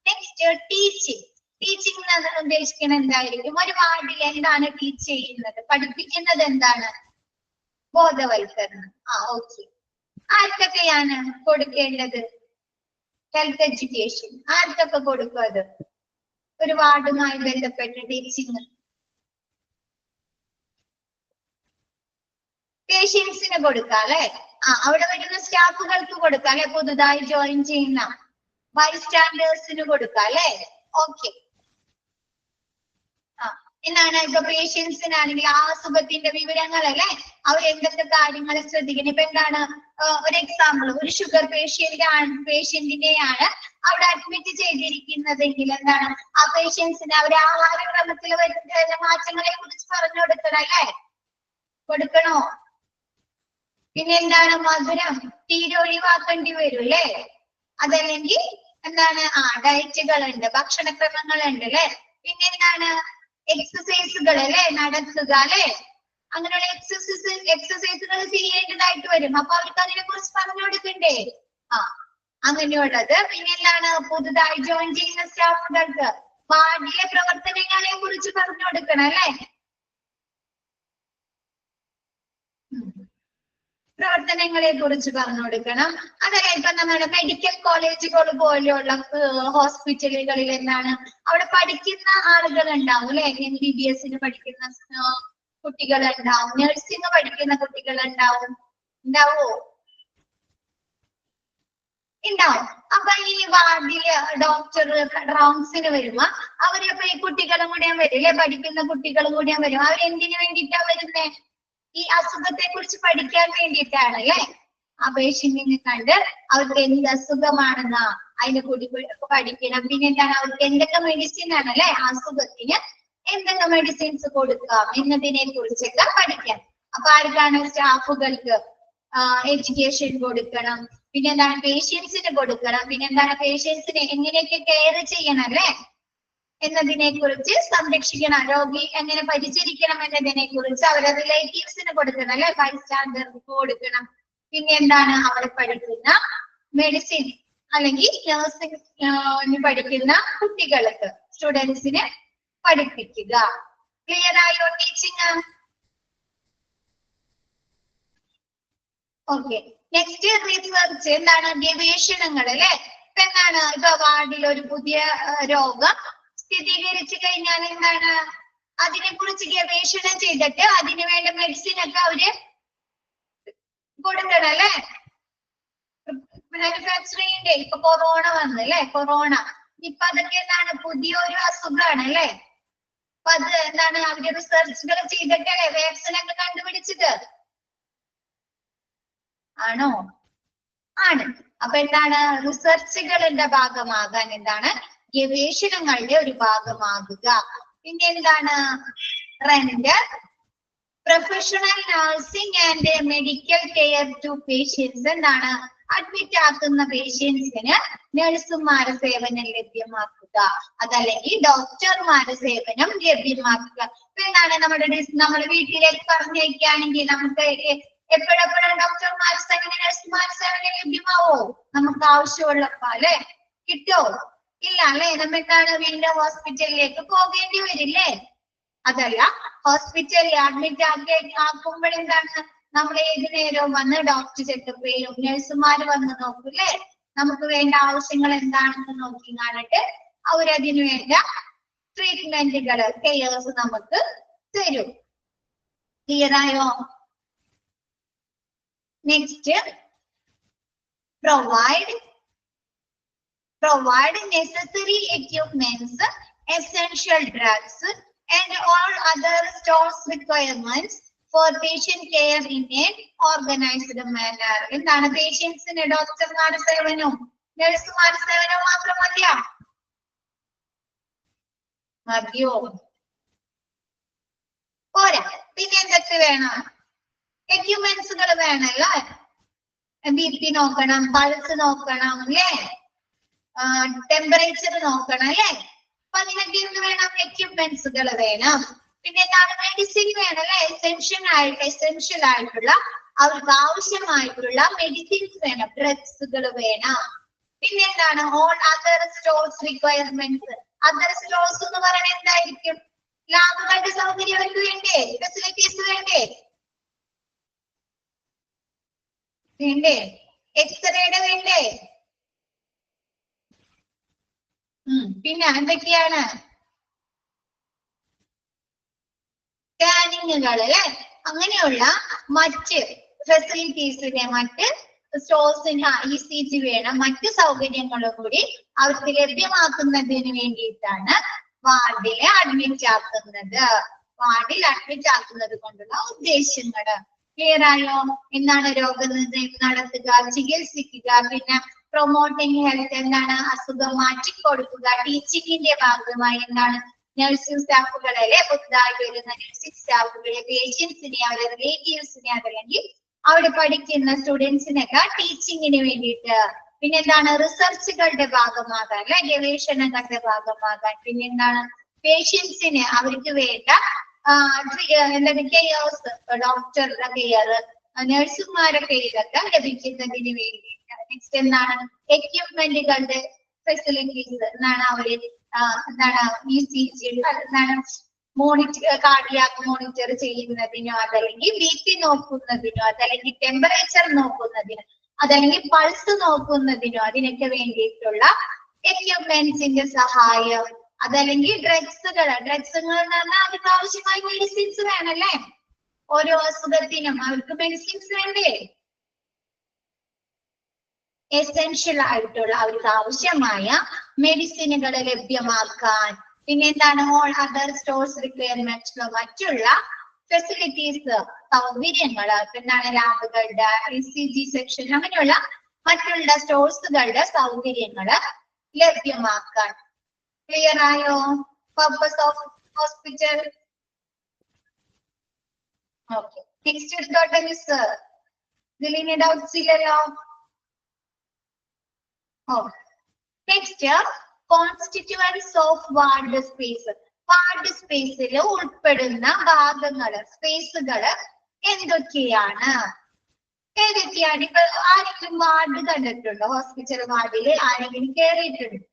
Next, teaching. ടീച്ചിങ് എന്ന് ഉദ്ദേശിക്കുന്നത് എന്തായിരിക്കും? ഒരു വാർഡിൽ എന്താണ് ടീച്ച് ചെയ്യുന്നത്? പഠിപ്പിക്കുന്നത് എന്താണ്? ബോധവൽക്കരണം. ഓക്കെ. ആർക്കൊക്കെയാണ് കൊടുക്കേണ്ടത് ഹെൽത്ത് എഡ്യൂക്കേഷൻ? ആർക്കൊക്കെ കൊടുക്കും അത്? ഒരു വാർഡുമായി ബന്ധപ്പെട്ട് ടീച്ചിങ് പേഷ്യൻസിന് കൊടുക്കാം അല്ലെ? അവിടെ വരുന്ന സ്റ്റാഫുകൾക്ക് കൊടുക്കാം അല്ലെ? പുതുതായി ജോയിൻ ചെയ്യുന്ന ബൈസ്റ്റാൻഡേഴ്സിന് കൊടുക്കാം അല്ലെ? ഓക്കെ. എന്താണ് ഇപ്പൊ പേഷ്യൻസിനാണെങ്കിൽ ആ അസുഖത്തിന്റെ വിവരങ്ങൾ അല്ലെ, അവർ എന്തൊക്കെ കാര്യങ്ങൾ ശ്രദ്ധിക്കണം? ഇപ്പൊ എന്താണ് ഒരു എക്സാമ്പിൾ, ഒരു ഷുഗർ പേഷ്യന്റിനെയാണ് അവിടെ അഡ്മിറ്റ് ചെയ്തിരിക്കുന്നതെങ്കിൽ എന്താണ് ആ പേഷ്യൻസിന് അവരെ ആഹാരക്രമത്തിൽ വരുന്ന മാറ്റങ്ങളെ കുറിച്ച് പറഞ്ഞു കൊടുക്കണം അല്ലെ? കൊടുക്കണോ? പിന്നെ എന്താണ് മധുരം തീരെ ഒഴിവാക്കേണ്ടി വരും അല്ലേ? അതല്ലെങ്കിൽ എന്താണ് ഡയറ്റുകളുണ്ട്, ഭക്ഷണക്രമങ്ങളുണ്ട് അല്ലെ? പിന്നെ എന്താണ് എക്സസൈസുകൾ അല്ലെ നടത്തുക അല്ലെ? അങ്ങനെയുള്ള എക്സസൈസുകൾ ചെയ്യേണ്ടതായിട്ട് വരും. അപ്പൊ അവർക്ക് അതിനെ കുറിച്ച് പറഞ്ഞു കൊടുക്കണ്ടേ? അങ്ങനെയുള്ളത്. പിന്നെ എന്താണ് പുതുതായി ജോയിൻ ചെയ്യുന്ന സ്റ്റാഫുകൾക്ക് വാർഡിലെ പ്രവർത്തനങ്ങളെ കുറിച്ച് പറഞ്ഞു കൊടുക്കണം അല്ലെ? പ്രവർത്തനങ്ങളെ കുറിച്ച് പറഞ്ഞു കൊടുക്കണം. അതല്ല ഇപ്പൊ നമ്മുടെ മെഡിക്കൽ കോളേജുകൾ പോലെയുള്ള ഹോസ്പിറ്റലുകളിൽ എന്താണ് അവിടെ പഠിക്കുന്ന ആളുകൾ ഉണ്ടാവും അല്ലെ? MBBS പഠിക്കുന്ന കുട്ടികൾ ഉണ്ടാവും, നഴ്സിംഗ് പഠിക്കുന്ന കുട്ടികൾ ഉണ്ടാവും. ഉണ്ടാവോ? ഉണ്ടാവും. അപ്പൊ ഈ വാർഡില് ഡോക്ടർ റൗണ്ട്സിന് വരുമ്പോ അവരപ്പോ ഈ കുട്ടികളും കൂടെ വരും അല്ലെ? പഠിക്കുന്ന കുട്ടികളും കൂടെ വരും. അവരെന്തിനു വേണ്ടിയിട്ടാ വരുന്നേ? ഈ അസുഖത്തെ കുറിച്ച് പഠിക്കാൻ വേണ്ടിയിട്ടാണ് അല്ലെ? ആ പേഷ്യന്റിനെ കണ്ട് അവർക്ക് എന്ത് അസുഖമാണെന്നാ അതിനെ കൂടി പഠിക്കണം. പിന്നെ എന്താണ് അവർക്ക് എന്തൊക്കെ മെഡിസിൻ ആണ് അല്ലെ അസുഖത്തിന് എന്തൊക്കെ മെഡിസിൻസ് കൊടുക്കാം എന്നതിനെ കുറിച്ചൊക്കെ പഠിക്കാം. അപ്പൊ ആർക്കാണ്? സ്റ്റാഫുകൾക്ക് എഡ്യൂക്കേഷൻ കൊടുക്കണം. പിന്നെ എന്താണ് പേഷ്യൻസിന് കൊടുക്കണം. പിന്നെ എന്താണ് പേഷ്യൻസിനെ എങ്ങനെയൊക്കെ കെയർ ചെയ്യണം അല്ലെ എന്നതിനെ കുറിച്ച്, സംരക്ഷിക്കണം, രോഗി എങ്ങനെ പരിചരിക്കണം എന്നതിനെ കുറിച്ച് അവരുടെ റിലേറ്റീവ്സിന് കൊടുക്കണം അല്ലെ? ബൈസ്റ്റാൻഡർക്ക് കൊടുക്കണം. പിന്നെ എന്താണ് അവിടെ പഠിക്കുന്ന മെഡിസിൻ അല്ലെങ്കിൽ നഴ്സിംഗ് പഠിക്കുന്ന കുട്ടികൾക്ക്, സ്റ്റുഡൻസിന് പഠിപ്പിക്കുക. ക്ലിയർ ആയോ ടീച്ചിങ്? ഓക്കെ. Next, research. എന്താണ്? ഗവേഷണങ്ങൾ അല്ലെ? ഇപ്പൊ എന്താണ് ഇപ്പൊ വാർഡിൽ ഒരു പുതിയ രോഗം സ്ഥിരീകരിച്ചു കഴിഞ്ഞാൽ എന്താണ് അതിനെ കുറിച്ച് ഗവേഷണം ചെയ്തിട്ട് അതിന് വേണ്ട മെഡിസിൻ ഒക്കെ അവര് കൊടുക്കണം അല്ലെ? മാനുഫാക്ചറിംഗ്. ഇപ്പൊ കൊറോണ വന്നു അല്ലെ? കൊറോണ ഇപ്പൊ അതൊക്കെ എന്താണ് പുതിയൊരു അസുഖമാണ് അല്ലെ? അപ്പൊ അത് എന്താണ് അവര് റിസർച്ചുകൾ ചെയ്തിട്ടല്ലേ വാക്സിൻ ഒക്കെ കണ്ടുപിടിച്ചത്? ആണോ? ആണ്. അപ്പൊ എന്താണ് റിസർച്ചുകളുടെ ഭാഗമാകാൻ എന്താണ് ഗവേഷണങ്ങളുടെ ഒരു ഭാഗമാകുക. പിന്നെ എന്താണ്? Render professional nursing and medical care to patients. എന്താണ്? അഡ്മിറ്റ് ആക്കുന്ന പേഷ്യൻസിന് നഴ്സുമാരുടെ സേവനം ലഭ്യമാക്കുക, അതല്ലെങ്കിൽ ഡോക്ടർമാരുടെ സേവനം ലഭ്യമാക്കുക. എന്താണ്? നമ്മുടെ വീട്ടിലേക്ക് പറഞ്ഞയക്കുകയാണെങ്കിൽ നമുക്ക് എപ്പോഴെപ്പോഴും ഡോക്ടർമാരുടെ സേവനം നഴ്സുമാരുടെ സേവനം ലഭ്യമാവോ? നമുക്ക് ആവശ്യമുള്ളപ്പോ അല്ലെ? കിട്ടോ? ഇല്ല അല്ലെ? നമ്മൾ എന്താണ്? വീണ്ടും ഹോസ്പിറ്റലിലേക്ക് പോകേണ്ടി വരില്ലേ? അതല്ല, ഹോസ്പിറ്റലിൽ അഡ്മിറ്റ് ആക്കുമ്പോഴെന്താണ്? നമ്മൾ ഏത് നേരവും വന്ന് ഡോക്ടർ ചെക്കപ്പ് ചെയ്യും, നഴ്സുമാര് വന്ന് നോക്കൂല്ലേ? നമുക്ക് വേണ്ട ആവശ്യങ്ങൾ എന്താണെന്ന് നോക്കി കാണിട്ട് അവരതിനു വേണ്ട ട്രീറ്റ്മെന്റുകള്, കെയേഴ്സ് നമുക്ക് തരും. ക്ലിയർ ആയോ? Next, provide necessary equipments, essential drugs and all other stores requirements for patient care in an organized manner. എന്താണ്? പേഷ്യൻസിന് ഡോക്ടർമാരുടെ സേവനവും നഴ്സുമാരുടെ സേവനവും മാത്രം മതിയോ? പോരാ. പിന്നെ എന്തൊക്കെ വേണം? എക്യുപ്മെന്റ്സുകൾ വേണമല്ലോ. BP നോക്കണം, പൾസ് നോക്കണം അല്ലേ? ടെമ്പറേച്ചർ നോക്കണം അല്ലേ? അപ്പൊ അതിനൊക്കെ എന്ത് വേണം? എക്യുപ്മെന്റ്സുകൾ വേണം. പിന്നെ എന്താണ്? മെഡിസിൻ വേണം അല്ലെ? എസെൻഷ്യൽ ആയിട്ടുള്ള അവർക്ക് ആവശ്യമായിട്ടുള്ള മെഡിസിൻസ് വേണം, ഡ്രഗ്സുകൾ വേണം. പിന്നെ എന്താണ്? All other stores requirements. Other stores എന്ന് പറയുന്നത് എന്തായിരിക്കും? ലാബുകളുടെ സൗകര്യം അവർക്ക് വേണ്ടേ? ഫെസിലിറ്റീസ് വേണ്ടേ? എക്സ്റേയുടെ വേണ്ടേ? പിന്നെ എന്തൊക്കെയാണ്? സ്കാനിങ്ങുകൾ അല്ലെ? അങ്ങനെയുള്ള മറ്റ് ഫെസിലിറ്റീസിനെ, മറ്റ് സ്റ്റോഴ്സിന് ECG വേണം, മറ്റ് സൗകര്യങ്ങളും കൂടി അവർക്ക് ലഭ്യമാക്കുന്നതിന് വേണ്ടിയിട്ടാണ് വാർഡിൽ അഡ്മിറ്റ് ആക്കുന്നത് കൊണ്ടുള്ള ഉദ്ദേശങ്ങള്. ക്ലിയർ ആയോ? എന്താണ്? രോഗനിർണയം നടത്തുക, ചികിത്സിക്കുക, പിന്നെ പ്രൊമോട്ടിങ് ഹെൽത്ത്, എന്താണ്? അസുഖം മാറ്റിക്കൊടുക്കുക. ടീച്ചിങ്ങിന്റെ ഭാഗമായി എന്താണ്? നഴ്സിംഗ് സ്റ്റാഫുകളെ, പുതുതായി വരുന്ന നഴ്സിംഗ് സ്റ്റാഫുകളെ, പേഷ്യൻസിനെ, അവരുടെ റിലേറ്റീവ്സിനെ, അതല്ലെങ്കിൽ അവിടെ പഠിക്കുന്ന സ്റ്റുഡൻസിനൊക്കെ ടീച്ചിങ്ങിന് വേണ്ടിയിട്ട്. പിന്നെ എന്താണ്? റിസർച്ചുകളുടെ ഭാഗമാകാൻ അല്ലെ? ഗവേഷണങ്ങളുടെ ഭാഗമാകാൻ. പിന്നെ എന്താണ്? പേഷ്യൻസിന് അവർക്ക് വേണ്ട എന്താണ്? കെയേഴ്സ്, ഡോക്ടറുടെ കെയർ, നഴ്സുമാരുടെ കെയറൊക്കെ ലഭിക്കുന്നതിന് വേണ്ടിയിട്ട്. നെക്സ്റ്റ് എന്താണ്? എക്യുപ്മെന്റുകളുടെ ഫെസിലിറ്റീസ്. എന്താണ്? അവര് എന്താണ്? ECG, എന്താണ്? കാർഡിയാക് മോണിറ്റർ ചെയ്യുന്നതിനോ, അതല്ലെങ്കിൽ BP നോക്കുന്നതിനോ, അതല്ലെങ്കിൽ ടെമ്പറേച്ചർ നോക്കുന്നതിനോ, അതല്ലെങ്കിൽ പൾസ് നോക്കുന്നതിനോ, അതിനൊക്കെ വേണ്ടിയിട്ടുള്ള എക്യുപ്മെന്റ്സിന്റെ സഹായം. അതല്ലെങ്കിൽ ഡ്രഗ്സുകൾ എന്ന് പറഞ്ഞാൽ അവർക്ക് ആവശ്യമായ മെഡിസിൻസ് വേണല്ലേ? ഓരോ അസുഖത്തിനും അവർക്ക് മെഡിസിൻസ് വേണ്ടേ? എസെൻഷ്യൽ ആയിട്ടുള്ള അവർക്ക് ആവശ്യമായ മെഡിസിനുകൾ ലഭ്യമാക്കാൻ. പിന്നെ എന്താണ്? ഓൾ അതർ സ്റ്റോഴ്സ് റിക്വയർമെന്റ്സ്, മറ്റുള്ള ഫെസിലിറ്റീസ്, സൗകര്യങ്ങൾ. എന്താണ്? ലാബുകളുടെ, ECG സെക്ഷൻ, അങ്ങനെയുള്ള മറ്റുള്ള സ്റ്റോഴ്സുകളുടെ സൗകര്യങ്ങള് ലഭ്യമാക്കാൻ. ക്ലിയർ ആയോ? Purpose of hospital. Okay, next എടുത്തോട്ടെ മിസ്. ഇതിലിനി ഡൗട്ട്സ് ഇല്ലല്ലോ? Next, constituents of ward space. Ward സ്പേസിൽ ഉൾപ്പെടുന്ന ഭാഗങ്ങള്, സ്പേസുകള് എന്തൊക്കെയാണ്? ഏതൊക്കെയാണ്? ഇപ്പൊ ആരെങ്കിലും വാർഡ് കണ്ടിട്ടുണ്ടോ? ഹോസ്പിറ്റൽ വാർഡിൽ ആരെങ്കിലും കയറിയിട്ടുണ്ട്?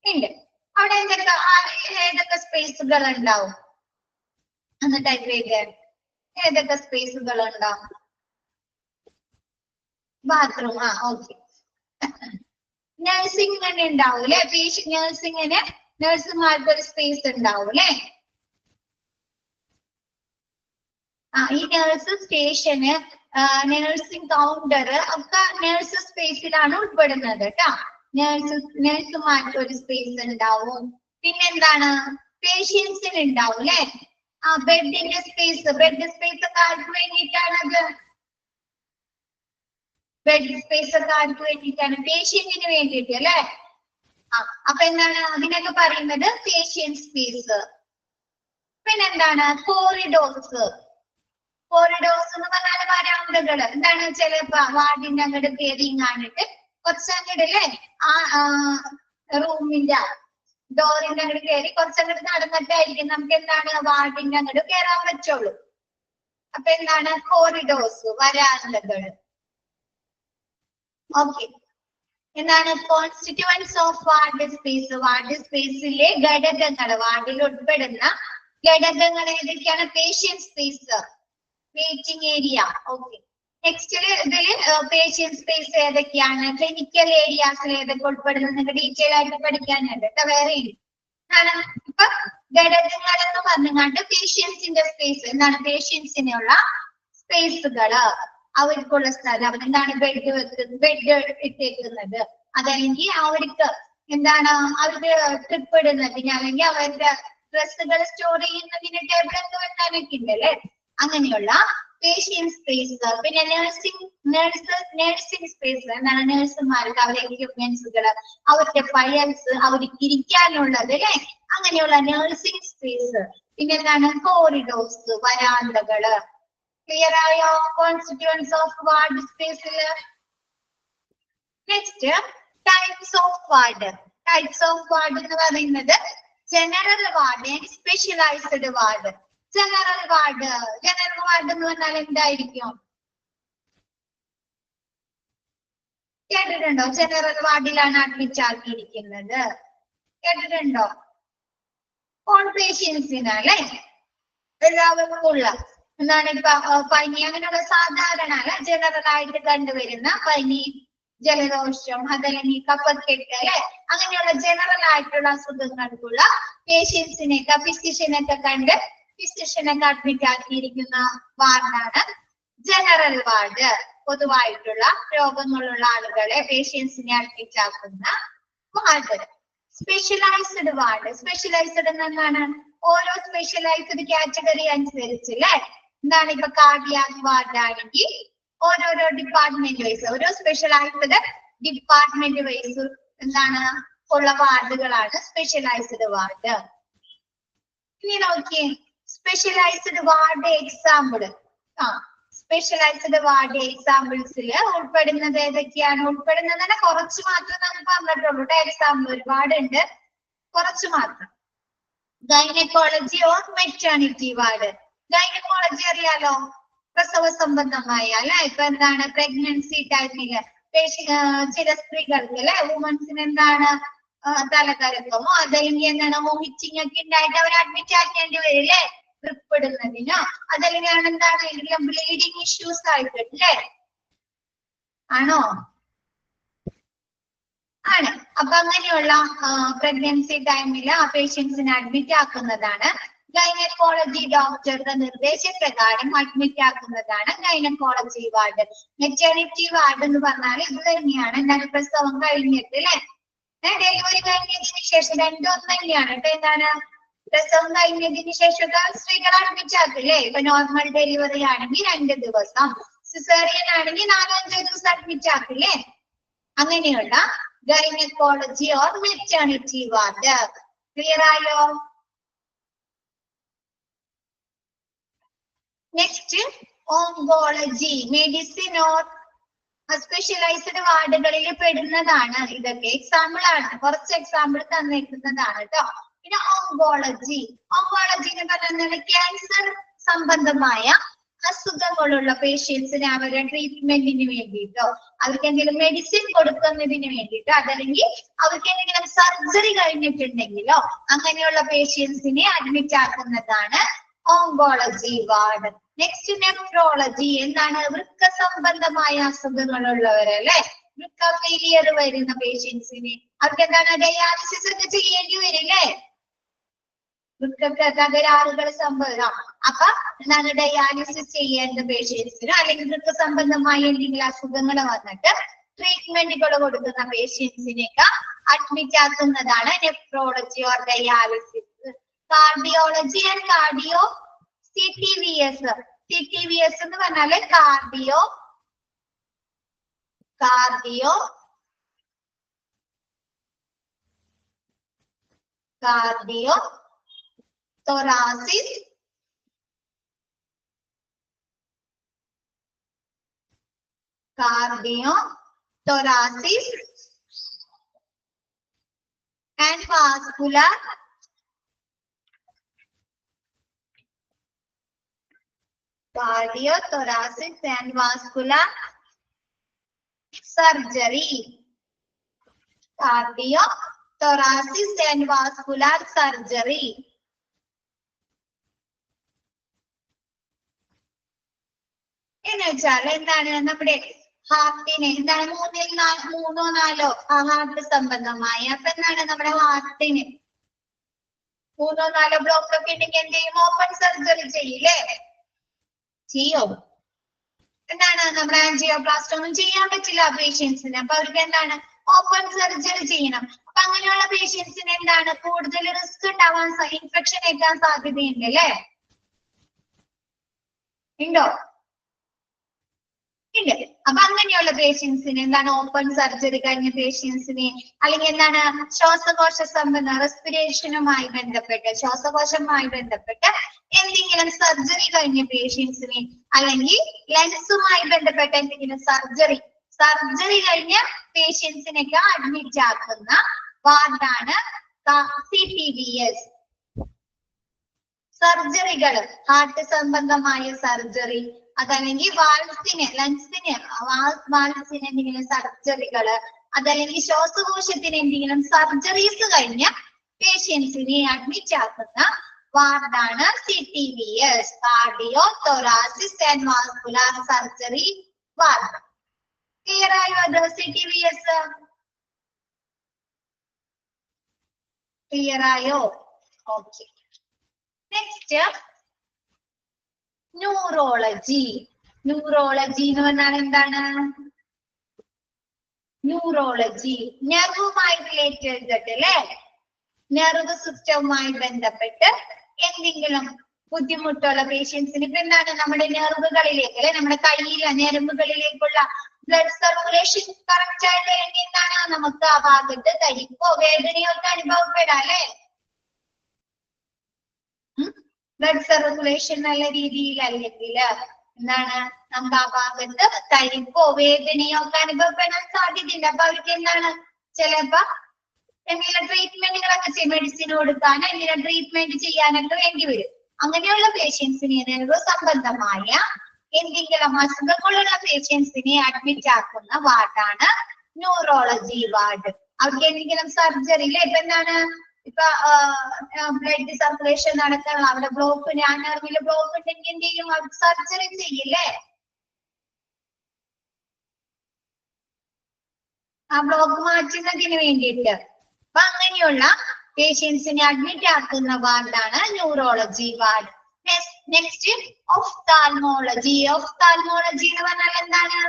ഇല്ല. അവിടെ ഏതൊക്കെ സ്പേസുകൾ ഉണ്ടാവും? ഒന്ന് ടൈപ്പ് ചെയ്ത്. ഏതൊക്കെ സ്പേസുകൾ ഉണ്ടാവും? ബാത്റൂം. ഓക്കെ. നഴ്സിംഗ് തന്നെ ഉണ്ടാവും അല്ലെ? നഴ്സിംഗിന് നഴ്സുമാർക്ക് ഒരു സ്പേസ് ഉണ്ടാവും അല്ലെ? ഈ നഴ്സ് സ്റ്റേഷന്, നഴ്സിംഗ് കൗണ്ടർ ഒക്കെ നഴ്സ് സ്പേസിലാണ് ഉൾപ്പെടുന്നത് കേട്ടോ. നഴ്സുമാർക്ക് ഒരു സ്പേസ് ഉണ്ടാവും. പിന്നെന്താണ്? പേഷ്യൻസിന് ഉണ്ടാവും അല്ലെ? ബെഡിന്റെ സ്പേസ്. ബെഡ് സ്പേസ് ഒക്കെ ആർക്ക് വേണ്ടിയിട്ടാണത്? ബെഡ് സ്പേസ് ഒക്കെ ആർക്ക് വേണ്ടിയിട്ടാണ്? പേഷ്യന്റിന് വേണ്ടിയിട്ട് അല്ലെ? അപ്പൊ എന്താണ് അതിനൊക്കെ പറയുന്നത്? Patient space. പിന്നെന്താണ്? കോറിഡോർസ്. കോറിഡോർസ് എന്ന് പറഞ്ഞാൽ വരാന്തകൾ. എന്താണ്? ചിലപ്പോ വാർഡിന്റെ അങ്ങോട്ട് കയറി കാണിട്ട് കുറച്ചങ്ങോട്ട് അല്ലേ റൂമിന്റെ ഡോറിന്റെ അങ്ങോട്ട് കയറി കുറച്ചങ്ങോട്ട് നടന്നിട്ടായിരിക്കും നമുക്ക് എന്താണ് വാർഡിന്റെ അങ്ങോട്ട് കയറാൻ പറ്റുള്ളൂ. അപ്പൊ എന്താണ്? കോറിഡോർസ്, വരാന്തകൾ. ഓക്കെ. എന്താണ്? Constituents of ward space. Ward സ്പേസിലെ ഘടകങ്ങൾ, വാർഡിൽ ഉൾപ്പെടുന്ന ഘടകങ്ങൾ ഏതൊക്കെയാണ്? Patient space, waiting area. Okay. Next ഇതില് പേഷ്യന്റ് സ്പേസ് ഏതൊക്കെയാണ്? ക്ലിനിക്കൽ ഏരിയാസിൽ ഏതൊക്കെ ഉൾപ്പെടുന്നത് നിങ്ങൾക്ക് ഡീറ്റെയിൽ ആയിട്ട് പഠിക്കാനുണ്ട് കേട്ടോ. വേറെ ഇപ്പൊ ഘടകങ്ങൾ എന്ന് പറഞ്ഞുകൊണ്ട് പേഷ്യൻസിന്റെ സ്പേസ് എന്താണ്? പേഷ്യൻസിനുള്ള സ്പേസുകള്, അവർക്കുള്ള സ്ഥലം, അവരെന്താണ് ബെഡ് ഇട്ടേക്കുന്നത്, അതല്ലെങ്കിൽ അവർക്ക് എന്താണ് അവർക്ക് ട്രിപ്പ് ഇടുന്നതിന് അല്ലെങ്കിൽ അവരുടെ ഡ്രസ്സുകൾ സ്റ്റോർ ചെയ്യുന്നതിന് ടേബിൾ ഒക്കെ വെക്കാനൊക്കെ ഉണ്ട് അല്ലെ? അങ്ങനെയുള്ള പേഷ്യന്റ് സ്പേസ്. പിന്നെ നഴ്സിംഗ് സ്പേസ് എന്താണ്? നഴ്സുമാർക്ക് അവരുടെ എക്യുപ്മെന്റ്സുകൾ, അവരുടെ ഫയൽസ്, അവർക്ക് ഇരിക്കാനുള്ളത് അല്ലെ? അങ്ങനെയുള്ള നഴ്സിംഗ് സ്പേസ്. പിന്നെ എന്താണ്? കോറിഡോർസ്, വരാന്തകള്. ക്ലിയർ ആയോ? കോൺസ്റ്റിറ്റ്യൂവൻസ് ഓഫ് വാർഡ് സ്പേസില്. Next types of ward. Types of ward എന്ന് പറയുന്നത് general ward and specialised ward. General ward എന്ന് പറഞ്ഞാൽ എന്തായിരിക്കും? കേട്ടിട്ടുണ്ടോ? ജനറൽ വാർഡിലാണ് അഡ്മിറ്റ് ആക്കിയിരിക്കുന്നത്. കേട്ടിട്ടുണ്ടോ? ഓൾ പേഷ്യൻസിന് അല്ലെ? എല്ലാവർക്കും ഉള്ള എന്താണ് ഇപ്പൊ പനി അങ്ങനെയുള്ള സാധാരണ ജനറൽ ആയിട്ട് കണ്ടുവരുന്ന പനി, ജലദോഷം, അതല്ലെങ്കിൽ കഫക്കെട്ട് അല്ലെ? അങ്ങനെയുള്ള ജനറൽ ആയിട്ടുള്ള അസുഖങ്ങൾക്കുള്ള പേഷ്യൻസിനെയൊക്കെ ഫിസിഷ്യനൊക്കെ കണ്ട് ഫിസിഷ്യനൊക്കെ അഡ്മിറ്റ് ആക്കിയിരിക്കുന്ന വാർഡാണ് ജനറൽ വാർഡ്. പൊതുവായിട്ടുള്ള രോഗങ്ങളുള്ള ആളുകളെ പേഷ്യൻസിനെ അഡ്മിറ്റ് ആക്കുന്ന വാർഡ്. Specialised ward. സ്പെഷ്യലൈസ്ഡ് എന്നാണ്? ഓരോ സ്പെഷ്യലൈസ്ഡ് കാറ്റഗറി അനുസരിച്ച് അല്ലെ? എന്താണ് ഇപ്പൊ കാർഡിയാക് വാർഡ് ആണെങ്കിൽ ഓരോരോ ഡിപ്പാർട്ട്മെന്റ് വൈസ്, ഓരോ സ്പെഷ്യലൈസ്ഡ് ഡിപ്പാർട്ട്മെന്റ് വൈസ് എന്താണ് ഉള്ള വാർഡുകളാണ് സ്പെഷ്യലൈസ്ഡ് വാർഡ്. ഇനി നോക്കിയേ specialised ward example. Specialised ward എക്സാമ്പിൾസിൽ ഉൾപ്പെടുന്നത് ഏതൊക്കെയാണ്? ഉൾപ്പെടുന്നത് കുറച്ച് മാത്രം നമുക്ക് പറഞ്ഞിട്ടുള്ളൂ. എക്സാമ്പിൾ ഒരുപാടുണ്ട്, കുറച്ച് മാത്രം. Gynaecology or maternity ward. Gynaecology അറിയാലോ, പ്രസവ സംബന്ധമായ അല്ലെ? ഇപ്പൊ എന്താണ് പ്രഗ്നൻസി ടൈമില് ചില സ്ത്രീകൾക്ക് അല്ലെ, വുമൻസിന് എന്താണ് തലകരക്കമോ അതല്ലെങ്കിൽ എന്താണ് വോമിറ്റിംഗ് ഒക്കെ ഉണ്ടായിട്ട് അവർ അഡ്മിറ്റ് ആക്കേണ്ടി വരില്ലേ ട്രിപ്പ് ഇടുന്നതിനോ, അതല്ലെങ്കിൽ എന്താണ് ബ്ലീഡിങ് ഇഷ്യൂസ് ആയിട്ടല്ലേ? ആണോ? ആണ്. അപ്പൊ അങ്ങനെയുള്ള പ്രഗ്നൻസി ടൈമില് ആ പേഷ്യൻസിനെ അഡ്മിറ്റ് ആക്കുന്നതാണ് ഗൈനക്കോളജി ഡോക്ടറുടെ നിർദ്ദേശപ്രകാരം അഡ്മിറ്റ് ആക്കുന്നതാണ് ഗൈനക്കോളജി വാർഡ്. മെറ്റേണിറ്റി വാർഡ് എന്ന് പറഞ്ഞാൽ ഇത് തന്നെയാണ്. എന്താണ് പ്രസവം കഴിഞ്ഞിട്ട് അല്ലെ, ഡെലിവറി കഴിഞ്ഞതിന് ശേഷം രണ്ടും ഒന്ന് തന്നെയാണ് കേട്ടോ. എന്താണ് പ്രസവം കഴിഞ്ഞതിന് ശേഷം സ്ത്രീകൾ അഡ്മിറ്റ് ആക്കില്ലേ? ഇപ്പൊ നോർമൽ ഡെലിവറി ആണെങ്കിൽ 2 ദിവസം, സിസേറിയൻ ആണെങ്കിൽ 4-5 ദിവസം അഡ്മിറ്റ് ആക്കില്ലേ? അങ്ങനെയുള്ള gynaecology or maternity ward. Clear ആയോ? Next oncology. Medicine or specialised വാർഡുകളിൽ പെടുന്നതാണ് ഇതൊക്കെ. എക്സാമ്പിൾ ആണ്, കുറച്ച് എക്സാമ്പിൾ തന്നിരിക്കുന്നതാണ് കേട്ടോ. പിന്നെ ഓങ്കോളജി. ഓങ്കോളജി എന്ന് പറഞ്ഞാൽ ക്യാൻസർ സംബന്ധമായ അസുഖങ്ങളുള്ള പേഷ്യൻസിന് അവരുടെ ട്രീറ്റ്മെന്റിന് വേണ്ടിയിട്ടോ അവർക്ക് എന്തെങ്കിലും മെഡിസിൻ കൊടുക്കുന്നതിന് വേണ്ടിയിട്ടോ അതല്ലെങ്കിൽ അവർക്ക് എന്തെങ്കിലും സർജറി കഴിഞ്ഞിട്ടുണ്ടെങ്കിലോ അങ്ങനെയുള്ള പേഷ്യൻസിനെ അഡ്മിറ്റ് ആക്കുന്നതാണ് ഓങ്കോളജി വാർഡ്. Next nephrology. എന്താണ് വൃക്ക സംബന്ധമായ അസുഖങ്ങളുള്ളവരല്ലേ? വൃക്ക ഫെയിലിയർ വരുന്ന പേഷ്യൻസിന് അവർക്ക് എന്താണ് ഡയാലിസിസ് ഒക്കെ ചെയ്യേണ്ടി വരില്ലേ? വൃക്കക്ക് തകരാറുകൾ സംഭവിക്കാം. അപ്പൊ എന്താണ് ഡയാലിസിസ് ചെയ്യേണ്ട പേഷ്യൻസിന് അല്ലെങ്കിൽ വൃക്ക സംബന്ധമായ എന്തെങ്കിലും അസുഖങ്ങൾ വന്നിട്ട് ട്രീറ്റ്മെന്റുകൾ കൊടുക്കുന്ന പേഷ്യൻസിനെയൊക്കെ അഡ്മിറ്റ് ആക്കുന്നതാണ് nephrology or dialysis. Cardiology and cardio CTVS. CTVS എന്ന് പറഞ്ഞാല് cardio cardio thoracic and vascular cardiothoracic and vascular surgery. Cardiothoracic and vascular surgery. എന്ന് വെച്ചാൽ എന്താണ് നമ്മുടെ ഹാർട്ടിന് എന്താണ് മൂന്നോ നാലോ ഹാർട്ട് സംബന്ധമായ അപ്പൊ എന്താണ് നമ്മുടെ ഹാർട്ടിന് 3 or 4 ബ്ലോക്ക് ഒക്കെ ഉണ്ടെങ്കിൽ എന്ത് ചെയ്യും? ഓപ്പൺ സർജറി ചെയ്യില്ലേ? ചെയ്യോ? എന്താണ് നമ്മുടെ ആൻജിയോപ്ലാസ്റ്റ് ഒന്നും ചെയ്യാൻ പറ്റില്ല പേഷ്യൻസിന്. അപ്പൊ അവർക്ക് എന്താണ് ഓപ്പൺ സർജറി ചെയ്യണം. അപ്പൊ അങ്ങനെയുള്ള പേഷ്യൻസിന് എന്താണ് കൂടുതൽ റിസ്ക് ഉണ്ടാവാൻ ഇൻഫെക്ഷൻ ഏൽക്കാൻ സാധ്യതയുണ്ട് അല്ലേ? ഉണ്ടോ? ഇല്ല. അപ്പൊ അങ്ങനെയുള്ള പേഷ്യൻസിന് എന്താണ് ഓപ്പൺ സർജറി കഴിഞ്ഞ പേഷ്യൻസിന് അല്ലെങ്കിൽ എന്താണ് ശ്വാസകോശ സംബന്ധ റെസ്പിറേഷനുമായി ബന്ധപ്പെട്ട് ശ്വാസകോശവുമായി ബന്ധപ്പെട്ട് എന്തെങ്കിലും സർജറി കഴിഞ്ഞ പേഷ്യൻസിന് അല്ലെങ്കിൽ ലങ്സുമായി ബന്ധപ്പെട്ട എന്തെങ്കിലും സർജറി കഴിഞ്ഞ പേഷ്യൻസിനൊക്കെ അഡ്മിറ്റ് ആക്കുന്ന വാർഡാണ് CTVS. സർജറികൾ ഹാർട്ട് സംബന്ധമായ സർജറി അതല്ലെങ്കിൽ ലങ്സിന് എന്തെങ്കിലും സർജറികള് അതല്ലെങ്കിൽ ശ്വാസകോശത്തിന് എന്തെങ്കിലും സർജറീസ് കഴിഞ്ഞ പേഷ്യൻസിനെ അഡ്മിറ്റ് ആക്കുന്ന വാർഡാണ് CTVS, cardio thoracic and vascular surgery ward. Clear ആയോ അത്? CTVS ക്ലിയർ ആയോ? ഓക്കെ. Next neurology. ന്യൂറോളജി എന്ന് പറഞ്ഞാൽ എന്താണ്? ന്യൂറോളജി നെർവുമായി റിലേറ്റഡ് അല്ലേ? നെർവ് സിസ്റ്റവുമായി ബന്ധപ്പെട്ട് എന്തെങ്കിലും ബുദ്ധിമുട്ടുള്ള പേഷ്യൻസിന് ഇപ്പൊ എന്താണ് നമ്മുടെ നെർവുകളിലേക്ക് അല്ലെ നമ്മുടെ കയ്യിലെ ഞരമ്പുകളിലേക്കുള്ള ബ്ലഡ് സർക്കുലേഷൻ കറക്റ്റ് ആയിട്ട് എന്താണ് നമുക്ക് ആ ഭാഗത്ത് തരിപ്പോ വേദനയോ ഒക്കെ അനുഭവപ്പെടാം അല്ലെ? ബ്ലഡ് സർക്കുലേഷൻ നല്ല രീതിയിൽ അല്ലെങ്കിൽ എന്താണ് നമുക്ക് ആ ഭാഗത്ത് തരിപ്പോ വേദനയോ ഒക്കെ അനുഭവപ്പെടാൻ സാധ്യതയുണ്ട്. അപ്പൊ അവർക്ക് എന്താണ് ചിലപ്പോ എന്തെങ്കിലും ട്രീറ്റ്മെന്റുകളൊക്കെ ചെയ്യും, മെഡിസിൻ കൊടുക്കാനോ എന്തെങ്കിലും ട്രീറ്റ്മെന്റ് ചെയ്യാനൊക്കെ വേണ്ടി വരും. അങ്ങനെയുള്ള പേഷ്യൻസിനെ നെർവ് സംബന്ധമായ എന്തെങ്കിലും അസുഖങ്ങളുള്ള പേഷ്യൻസിനെ അഡ്മിറ്റ് ആക്കുന്ന വാർഡാണ് ന്യൂറോളജി വാർഡ്. അവർക്ക് എന്തെങ്കിലും സർജറി ഇല്ല ഇപ്പൊ എന്താണ് ഇപ്പൊ ബ്ലഡ് സർക്കുലേഷൻ നടക്കണം അവിടെ ബ്ലോക്ക് ആ നെർവില് ബ്ലോക്ക് ഉണ്ടെങ്കിൽ എന്ത് ചെയ്യും? അവർക്ക് സർജറി ചെയ്യില്ലേ? ആ ബ്ലോക്ക് മാറ്റുന്നതിന് വേണ്ടിയിട്ട്. അപ്പൊ അങ്ങനെയുള്ള പേഷ്യൻസിനെ അഡ്മിറ്റ് ആക്കുന്ന വാർഡാണ് neurology ward. Next ophthalmology. Ophthalmology എന്ന് പറഞ്ഞാൽ എന്താണ്?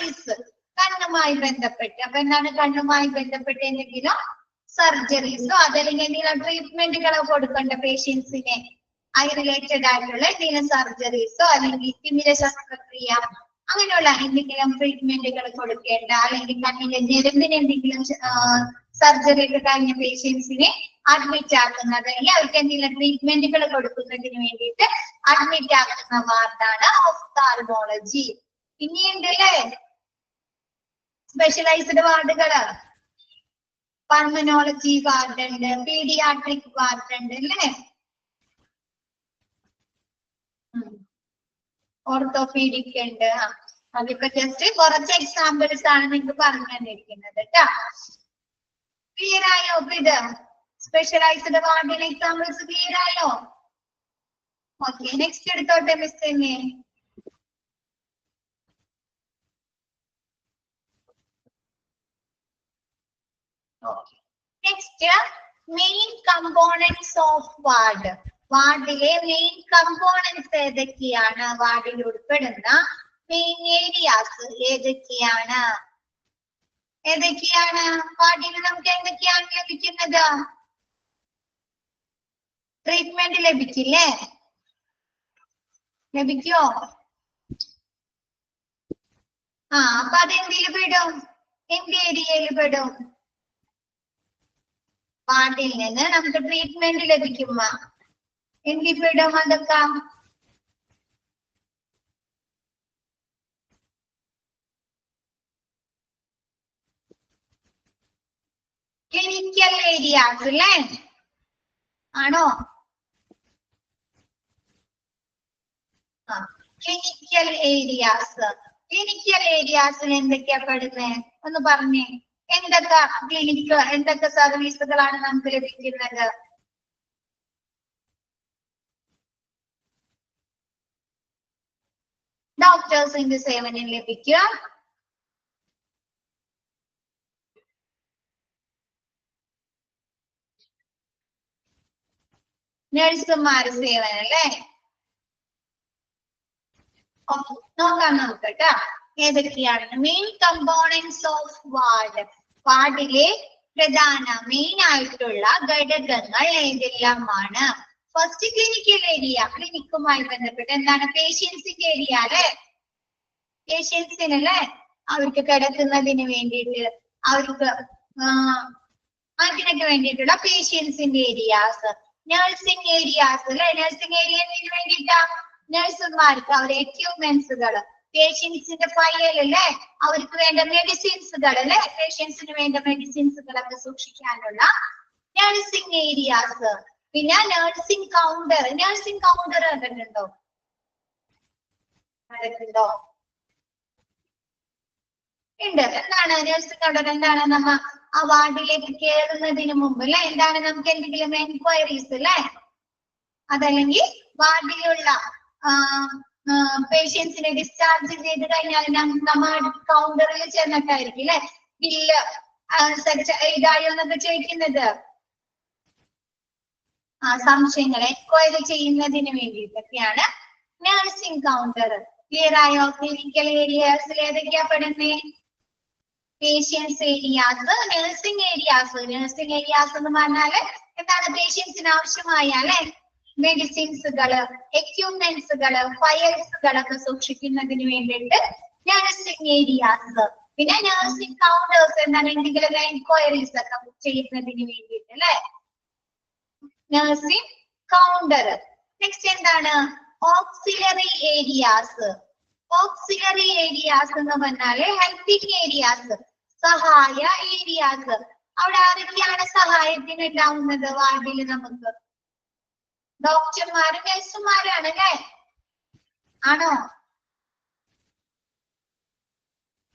ഐസ് കണ്ണുമായി ബന്ധപ്പെട്ട്. അപ്പൊ എന്താണ് കണ്ണുമായി ബന്ധപ്പെട്ട് എന്തെങ്കിലും സർജറീസോ അതല്ലെങ്കിൽ എന്തെങ്കിലും ട്രീറ്റ്മെന്റുകളോ കൊടുക്കേണ്ട പേഷ്യൻസിനെ ഐ റിലേറ്റഡ് ആയിട്ടുള്ള എന്തെങ്കിലും സർജറീസോ അല്ലെങ്കിൽ തിമിര ശസ്ത്രക്രിയ അങ്ങനെയുള്ള എന്തെങ്കിലും ട്രീറ്റ്മെന്റുകൾ കൊടുക്കേണ്ട അല്ലെങ്കിൽ കണ്ണിന്റെ ഞരമ്പിന് എന്തെങ്കിലും സർജറി ഒക്കെ കഴിഞ്ഞ പേഷ്യൻസിനെ അഡ്മിറ്റ് ആക്കുന്നത് അല്ലെങ്കിൽ അവർക്ക് എന്തെങ്കിലും ട്രീറ്റ്മെന്റുകൾ കൊടുക്കുന്നതിന് വേണ്ടിയിട്ട് അഡ്മിറ്റ് ആക്കുന്ന വാർഡാണ് ഒഫ്താൽമോളജി. ഇനിയുണ്ടല്ലേ സ്പെഷ്യലൈസ്ഡ് വാർഡുകള്. പൾമനോളജി വാർഡ് ഉണ്ട്, പീഡിയാട്രിക് വാർഡ് ഉണ്ട് അല്ലേ? ഓർത്തോപീഡിക് ഉണ്ട്. അതിപ്പോ ജസ്റ്റ് കുറച്ച് എക്സാമ്പിൾസ് ആണ് നിങ്ങൾക്ക് പറഞ്ഞു തന്നിരിക്കുന്നത് കേട്ടോ. ക്ലിയർ ആയോ? ഇത് സ്പെഷ്യലൈസ്ഡ് വാർഡിലെ എക്സാമ്പിൾസ് ക്ലിയർ ആയോ? ഓക്കെ. നെക്സ്റ്റ് എടുത്തോട്ടെ മിസ് തന്നെ. Next main components of ward. വാർഡിലെ മെയിൻ കമ്പോണൻസ് ഏതൊക്കെയാണ്? വാർഡിൽ ഉൾപ്പെടുന്ന മെയിൻ ഏരിയാസ് ഏതൊക്കെയാണ്? വാർഡിൽ നമുക്ക് എന്തൊക്കെയാണ് ലഭിക്കുന്നത്? ട്രീറ്റ്മെന്റ് ലഭിക്കില്ലേ? ലഭിക്കോ? അപ്പൊ അതെന്തില് പെടും? എന്ത് ഏരിയയിൽ പെടും? വാർഡിൽ നിന്ന് നമുക്ക് ട്രീറ്റ്മെന്റ് ലഭിക്കുമ്പോ എന്തിൽ പെടും അതൊക്കെ? ക്ലിനിക്കൽ ഏരിയാസ് അല്ലേ? ആണോ? Clinical areas. ക്ലിനിക്കൽ ഏരിയാസിൽ എന്തൊക്കെയാ പെടുന്നത് ഒന്ന് പറഞ്ഞേ. എന്തൊക്കെ ക്ലിനിക്ക്, എന്തൊക്കെ സർവീസുകളാണ് നമുക്ക് ലഭിക്കുന്നത്? ഡോക്ടേഴ്സിന്റെ സേവനം ലഭിക്കുക, നഴ്സുമാരുടെ സേവനം അല്ലേ? നോക്കാം നമുക്ക് കേട്ടോ ഏതൊക്കെയാണ് മെയിൻ കമ്പോണൻസ് ഓഫ് വാർഡ്. വാർഡിലെ പ്രധാന മെയിൻ ആയിട്ടുള്ള ഘടകങ്ങൾ ഏതെല്ലാമാണ്? First clinical area. ക്ലിനിക്കുമായി ബന്ധപ്പെട്ട് എന്താണ്? പേഷ്യൻസിന്റെ ഏരിയ അല്ലെ? പേഷ്യൻസിനല്ലേ അവർക്ക് കിടക്കുന്നതിന് വേണ്ടിയിട്ട്, അവർക്ക് അതിനൊക്കെ വേണ്ടിയിട്ടുള്ള പേഷ്യൻസിന്റെ ഏരിയാസ്. നഴ്സിംഗ് ഏരിയാസ് അല്ലെ? നഴ്സിംഗ് ഏരിയ എന്തിനു വേണ്ടിയിട്ടാ? നഴ്സുമാർക്ക് അവരുടെ എക്യുപ്മെന്റ്സുകൾ, പേഷ്യൻസിന്റെ ഫയൽ അല്ലെ, അവർക്ക് വേണ്ട മെഡിസിൻസുകൾ അല്ലെ, പേഷ്യൻസിന് വേണ്ട മെഡിസിൻസുകളൊക്കെ സൂക്ഷിക്കാനുള്ള നഴ്സിംഗ് ഏരിയാസ്. പിന്നെ നഴ്സിംഗ് കൗണ്ടർ. നഴ്സിംഗ് കൗണ്ടർ കണ്ടിട്ടുണ്ടോ? കണ്ടിട്ടുണ്ടോ? ഉണ്ട്. എന്താണ് നഴ്സിംഗ് കൗണ്ടർ? എന്താണ്? നമ്മ ആ വാർഡിലേക്ക് കയറുന്നതിന് മുമ്പ് അല്ലെ, എന്താണ് നമുക്ക് എന്തെങ്കിലും എൻക്വയറീസ് അല്ലെ, അതല്ലെങ്കിൽ വാർഡിലുള്ള പേഷ്യൻസിനെ ഡിസ്ചാർജ് ചെയ്ത് കഴിഞ്ഞാൽ നമ്മൾ കൗണ്ടറിൽ ചെന്നിട്ടായിരിക്കും അല്ലെ ബില്ല് ഇതായോ എന്നൊക്കെ ചോദിക്കുന്നത്. സംശയങ്ങൾ എൻക്വയറി ചെയ്യുന്നതിന് വേണ്ടിയിട്ടൊക്കെയാണ് നഴ്സിംഗ് കൗണ്ടർ. ക്ലിയർ ആയോ? ക്ലിനിക്കൽ ഏരിയാസിൽ ഏതൊക്കെയാ പെടുന്നേ? Patients areas, nursing areas. Nursing areas എന്ന് പറഞ്ഞാല് എന്താണ്? പേഷ്യൻസിന് ആവശ്യമായ അല്ലെ മെഡിസിൻസുകള്, എക്യുപ്മെന്റ്സുകള്, ഫയൽസുകളൊക്കെ സൂക്ഷിക്കുന്നതിന് വേണ്ടിയിട്ട് നഴ്സിംഗ് ഏരിയാസ്. പിന്നെ നഴ്സിംഗ് കൗണ്ടേഴ്സ് എന്താണ്? എന്തെങ്കിലും എൻക്വയറീസ് ഒക്കെ ചെയ്യുന്നതിന് വേണ്ടിയിട്ട് അല്ലെ, നഴ്സിംഗ് കൗണ്ടർ. നെക്സ്റ്റ് എന്താണ്? Auxiliary areas. ഓക്സിലറി ഏരിയാസ് എന്ന് പറഞ്ഞാല് ഹെൽപ്പിംഗ് ഏരിയാസ്, സഹായ ഏരിയാസ്. അവിടെ ആരൊക്കെയാണ് സഹായത്തിന് ഉണ്ടാവുന്നത് വാർഡിൽ? നമുക്ക് ഡോക്ടർമാരും നഴ്സുമാരാണ് അല്ലേ? ആണോ?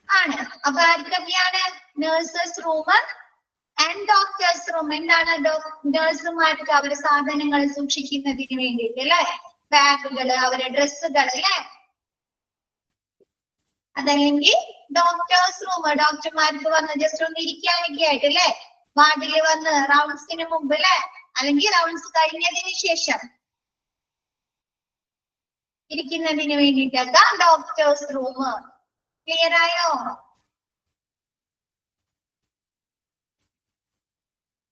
ആണ്. അപ്പൊ ആർക്കൊക്കെയാണ്? Nurses room and doctors room. എന്താണ്? നഴ്സുമാർക്ക് അവരുടെ സാധനങ്ങൾ സൂക്ഷിക്കുന്നതിന് വേണ്ടിയിട്ട് അല്ലെ, ബാഗുകള്, അവരുടെ ഡ്രസ്സുകൾ അല്ലെ. അതല്ലെങ്കിൽ ഡോക്ടേഴ്സ് റൂം, ഡോക്ടർമാർക്ക് വന്ന് ജസ്റ്റ് ഒന്ന് ഇരിക്കാനൊക്കെ ആയിട്ട് അല്ലെ, വാർഡിൽ വന്ന് റൗണ്ട്സിന് മുമ്പ് അല്ലെ, അല്ലെങ്കിൽ റൗണ്ട്സ് കഴിഞ്ഞതിന് ശേഷം ഇരിക്കുന്നതിന് വേണ്ടിയിട്ടൊക്കെ ഡോക്ടേഴ്സ് റൂം. ക്ലിയർ ആയോ?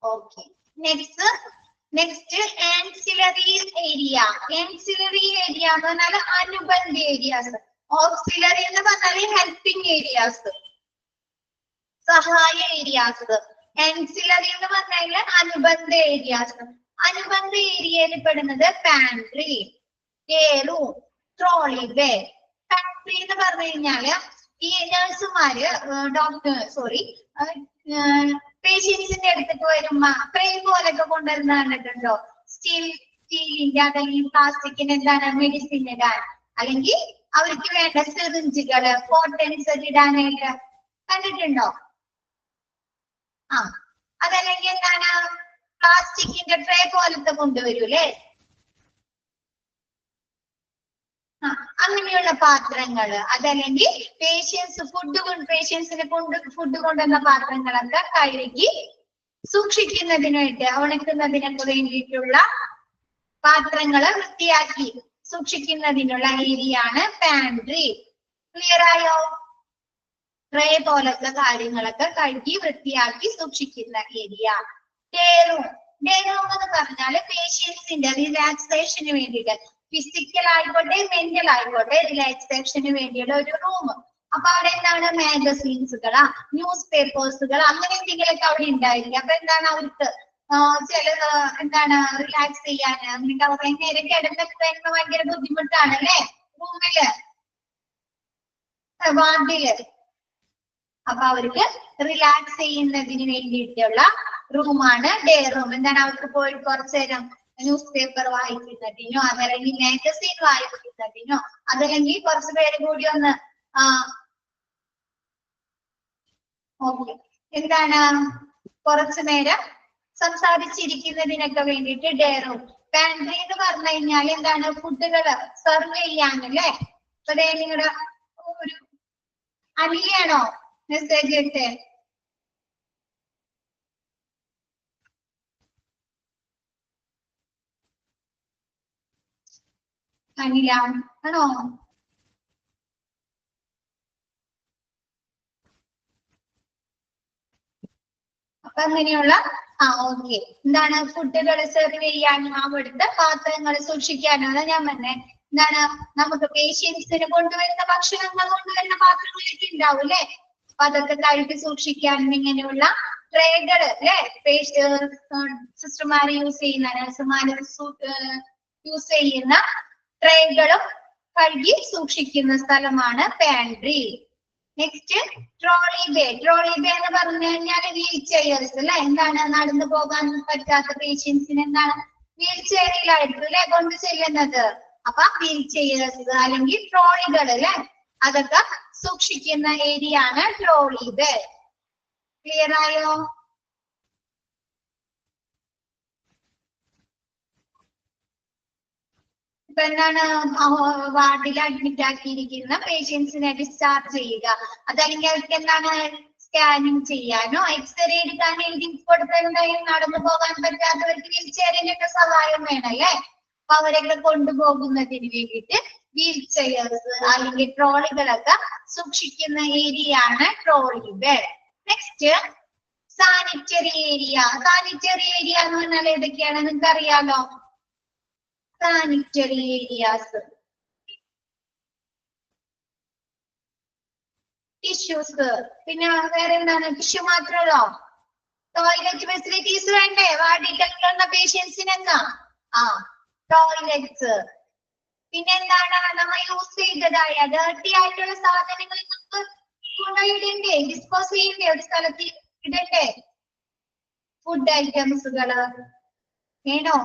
Okay. Next ancillary area. Ancillary area എന്ന് പറഞ്ഞാൽ അനുബന്ധ ഏരിയാസ്. ഓക്സിലറി എന്ന് പറഞ്ഞാൽ ഹെൽപ്പിംഗ് ഏരിയാസ്, സഹായ ഏരിയാസ്. ആൻസിലറി എന്ന് പറഞ്ഞാൽ അനുബന്ധ ഏരിയാസ്. അനുബന്ധ ഏരിയയിൽ പെടുന്നത് pantry, room, trolley bay. Pantry എന്ന് പറഞ്ഞു കഴിഞ്ഞാല് ഈ നഴ്സുമാര് പേഷ്യൻസിന്റെ അടുത്തേക്ക് വരുമ്പോ ട്രേ പോലൊക്കെ കൊണ്ടുവരുന്ന കണ്ടിട്ടുണ്ടോ? സ്റ്റീലിന്റെ അല്ലെങ്കിൽ പ്ലാസ്റ്റിക്കിന് എന്താണ് മെഡിസിൻ ഇടാൻ, അല്ലെങ്കിൽ അവർക്ക് വേണ്ട സിറിഞ്ചുകള്, പോട്ടൻസ് ഇടാനായിട്ട് കണ്ടിട്ടുണ്ടോ? അതല്ലെങ്കിൽ എന്താണ് പ്ലാസ്റ്റിക്കിന്റെ ട്രേ പോലത്തെ കൊണ്ടുവരൂലേ? അങ്ങനെയുള്ള പാത്രങ്ങള്, അതല്ലെങ്കിൽ പേഷ്യൻസിന് ഫുഡ് കൊണ്ടുവന്ന പാത്രങ്ങളൊക്കെ കഴുകി സൂക്ഷിക്കുന്നതിനായിട്ട്, ഉണക്കുന്നതിനൊക്കെ വേണ്ടിയിട്ടുള്ള പാത്രങ്ങള് വൃത്തിയാക്കി സൂക്ഷിക്കുന്നതിനുള്ള ഏരിയയാണ് പാൻട്രി. ക്ലിയർ ആയോ? ട്രേ പോലത്തെ കാര്യങ്ങളൊക്കെ കഴുകി വൃത്തിയാക്കി സൂക്ഷിക്കുന്ന ഏരിയ. ഡേ റൂം എന്ന് പറഞ്ഞാല് പേഷ്യൻസിന്റെ റിലാക്സേഷന് വേണ്ടിയിട്ട്, ഫിസിക്കൽ ആയിക്കോട്ടെ മെന്റൽ ആയിക്കോട്ടെ റിലാക്സേഷന് വേണ്ടിയുള്ള ഒരു റൂം. അപ്പൊ അവിടെ എന്താണ് മാഗസീൻസുകളാ, ന്യൂസ് പേപ്പേഴ്സുകൾ അങ്ങനെ എന്തെങ്കിലുമൊക്കെ അവിടെ ഉണ്ടായിരിക്കും. അപ്പൊ എന്താണ് അവർക്ക് ചില എന്താണ് റിലാക്സ് ചെയ്യാന്, എന്നിട്ട് അവർ നേരെ കിടന്നൊക്കെ വരുമ്പോ ഭയങ്കര ബുദ്ധിമുട്ടാണ് അല്ലെ റൂമില് വാർഡില്. അപ്പൊ അവർക്ക് റിലാക്സ് ചെയ്യുന്നതിന് വേണ്ടിയിട്ടുള്ള റൂമാണ് ഡേ റൂം. എന്താണ് അവർക്ക് പോയി കുറച്ചു നേരം ന്യൂസ് പേപ്പർ വായിക്കുന്നതിനോ അതല്ലെങ്കിൽ മാഗസീൻ വായിക്കുന്നതിനോ അതല്ലെങ്കിൽ കുറച്ചു പേര് കൂടി ഒന്ന് എന്താണ് കുറച്ചു നേരം സംസാരിച്ചിരിക്കുന്നതിനൊക്കെ വേണ്ടിയിട്ട് ഡേ റൂം. പാൻട്രി എന്ന് പറഞ്ഞു കഴിഞ്ഞാൽ എന്താണ് ഫുഡുകൾ സെർവ് ചെയ്യാനല്ലേ. അപ്പൊ നിങ്ങളുടെ ഒരു അനിയാണോ മെസ്സേജ് ഇട്ടേ? അനില ആണോ? അപ്പൊ അങ്ങനെയുള്ള ഓക്കെ എന്താണ് ഫുഡുകൾ സെർവ് ചെയ്യാനും അവിടുത്തെ പാത്രങ്ങൾ സൂക്ഷിക്കാനും അതാ ഞാൻ പറഞ്ഞേ. എന്താണ് നമുക്ക് പേഷ്യൻസിന് കൊണ്ടുവരുന്ന ഭക്ഷണങ്ങൾ കൊണ്ടുവരുന്ന പാത്രങ്ങളൊക്കെ ഉണ്ടാവും അല്ലെ. അപ്പൊ അതൊക്കെ കഴുകി സൂക്ഷിക്കാനും ഇങ്ങനെയുള്ള ട്രേകൾ അല്ലെ സിസ്റ്റർമാര് യൂസ് ചെയ്യുന്ന നഴ്സുമാര് യൂസ് ചെയ്യുന്ന ട്രേകളും കഴുകി സൂക്ഷിക്കുന്ന സ്ഥലമാണ് pantry. Next trolley bay. Trolley bay എന്ന് പറഞ്ഞു കഴിഞ്ഞാൽ വീൽ ചെയർസ് അല്ലെ. എന്താണ് നടന്നു പോകാൻ പറ്റാത്ത പേഷ്യൻസിന് എന്താണ് വീൽ ചെയറിലായിരിക്കും അല്ലെ കൊണ്ട് ചെല്ലുന്നത്. അപ്പൊ വീൽ ചെയർസ് അല്ലെങ്കിൽ ട്രോളികൾ അല്ലെ അതൊക്കെ സൂക്ഷിക്കുന്ന ഏരിയ ആണ് ട്രോളി ബേ. ക്ലിയർ ആയോ? ഇപ്പൊ എന്താണ് വാർഡിൽ അഡ്മിറ്റ് ആക്കിയിരിക്കുന്ന പേഷ്യൻസിനെ ഡിസ്ചാർജ് ചെയ്യുക, അതല്ലെങ്കിൽ അവർക്ക് എന്താണ് സ്കാനിങ് ചെയ്യാനോ എക്സ്റേ എടുക്കാൻ എഴുതി കൊടുത്തിട്ടുണ്ടെങ്കിൽ നടന്നു പോകാൻ പറ്റാത്തവർക്ക് വീൽ ചെയറിന്റെ ഒക്കെ സഹായം വേണം അല്ലേ. അപ്പൊ അവരൊക്കെ കൊണ്ടുപോകുന്നതിന് വേണ്ടിയിട്ട് വീൽ ചെയർസ് അല്ലെങ്കിൽ ട്രോളികളൊക്കെ സൂക്ഷിക്കുന്ന ഏരിയ ആണ് trolley bay. Next sanitary area. Sanitary area എന്ന് പറഞ്ഞാൽ ഏതൊക്കെയാണ് നിങ്ങൾക്ക് അറിയാലോ? സാനിറ്ററി ഏരിയാസ് ടിഷ്യൂസ്, പിന്നെ വേറെ എന്താണ് ടിഷ്യൂ മാത്രമല്ലോ. ടോയ്ലറ്റ് ഫെസിലിറ്റീസ് വേണ്ടേ വാർഡിലുള്ള പേഷ്യൻസിനെന്നാ? ടോയ്ലറ്റ്സ്. പിന്നെ എന്താണ് നമ്മൾ യൂസ് ചെയ്തതായ ഡേർട്ടി ആയിട്ടുള്ള സാധനങ്ങൾ നമുക്ക് കൊണ്ടുപോയിടണ്ടേ, ഡിസ്പോസ് ചെയ്യണ്ടേ, ഒരു സ്ഥലത്ത് ഇടണ്ടേ? ഫുഡ് ഐറ്റംസുകള് വേണോ?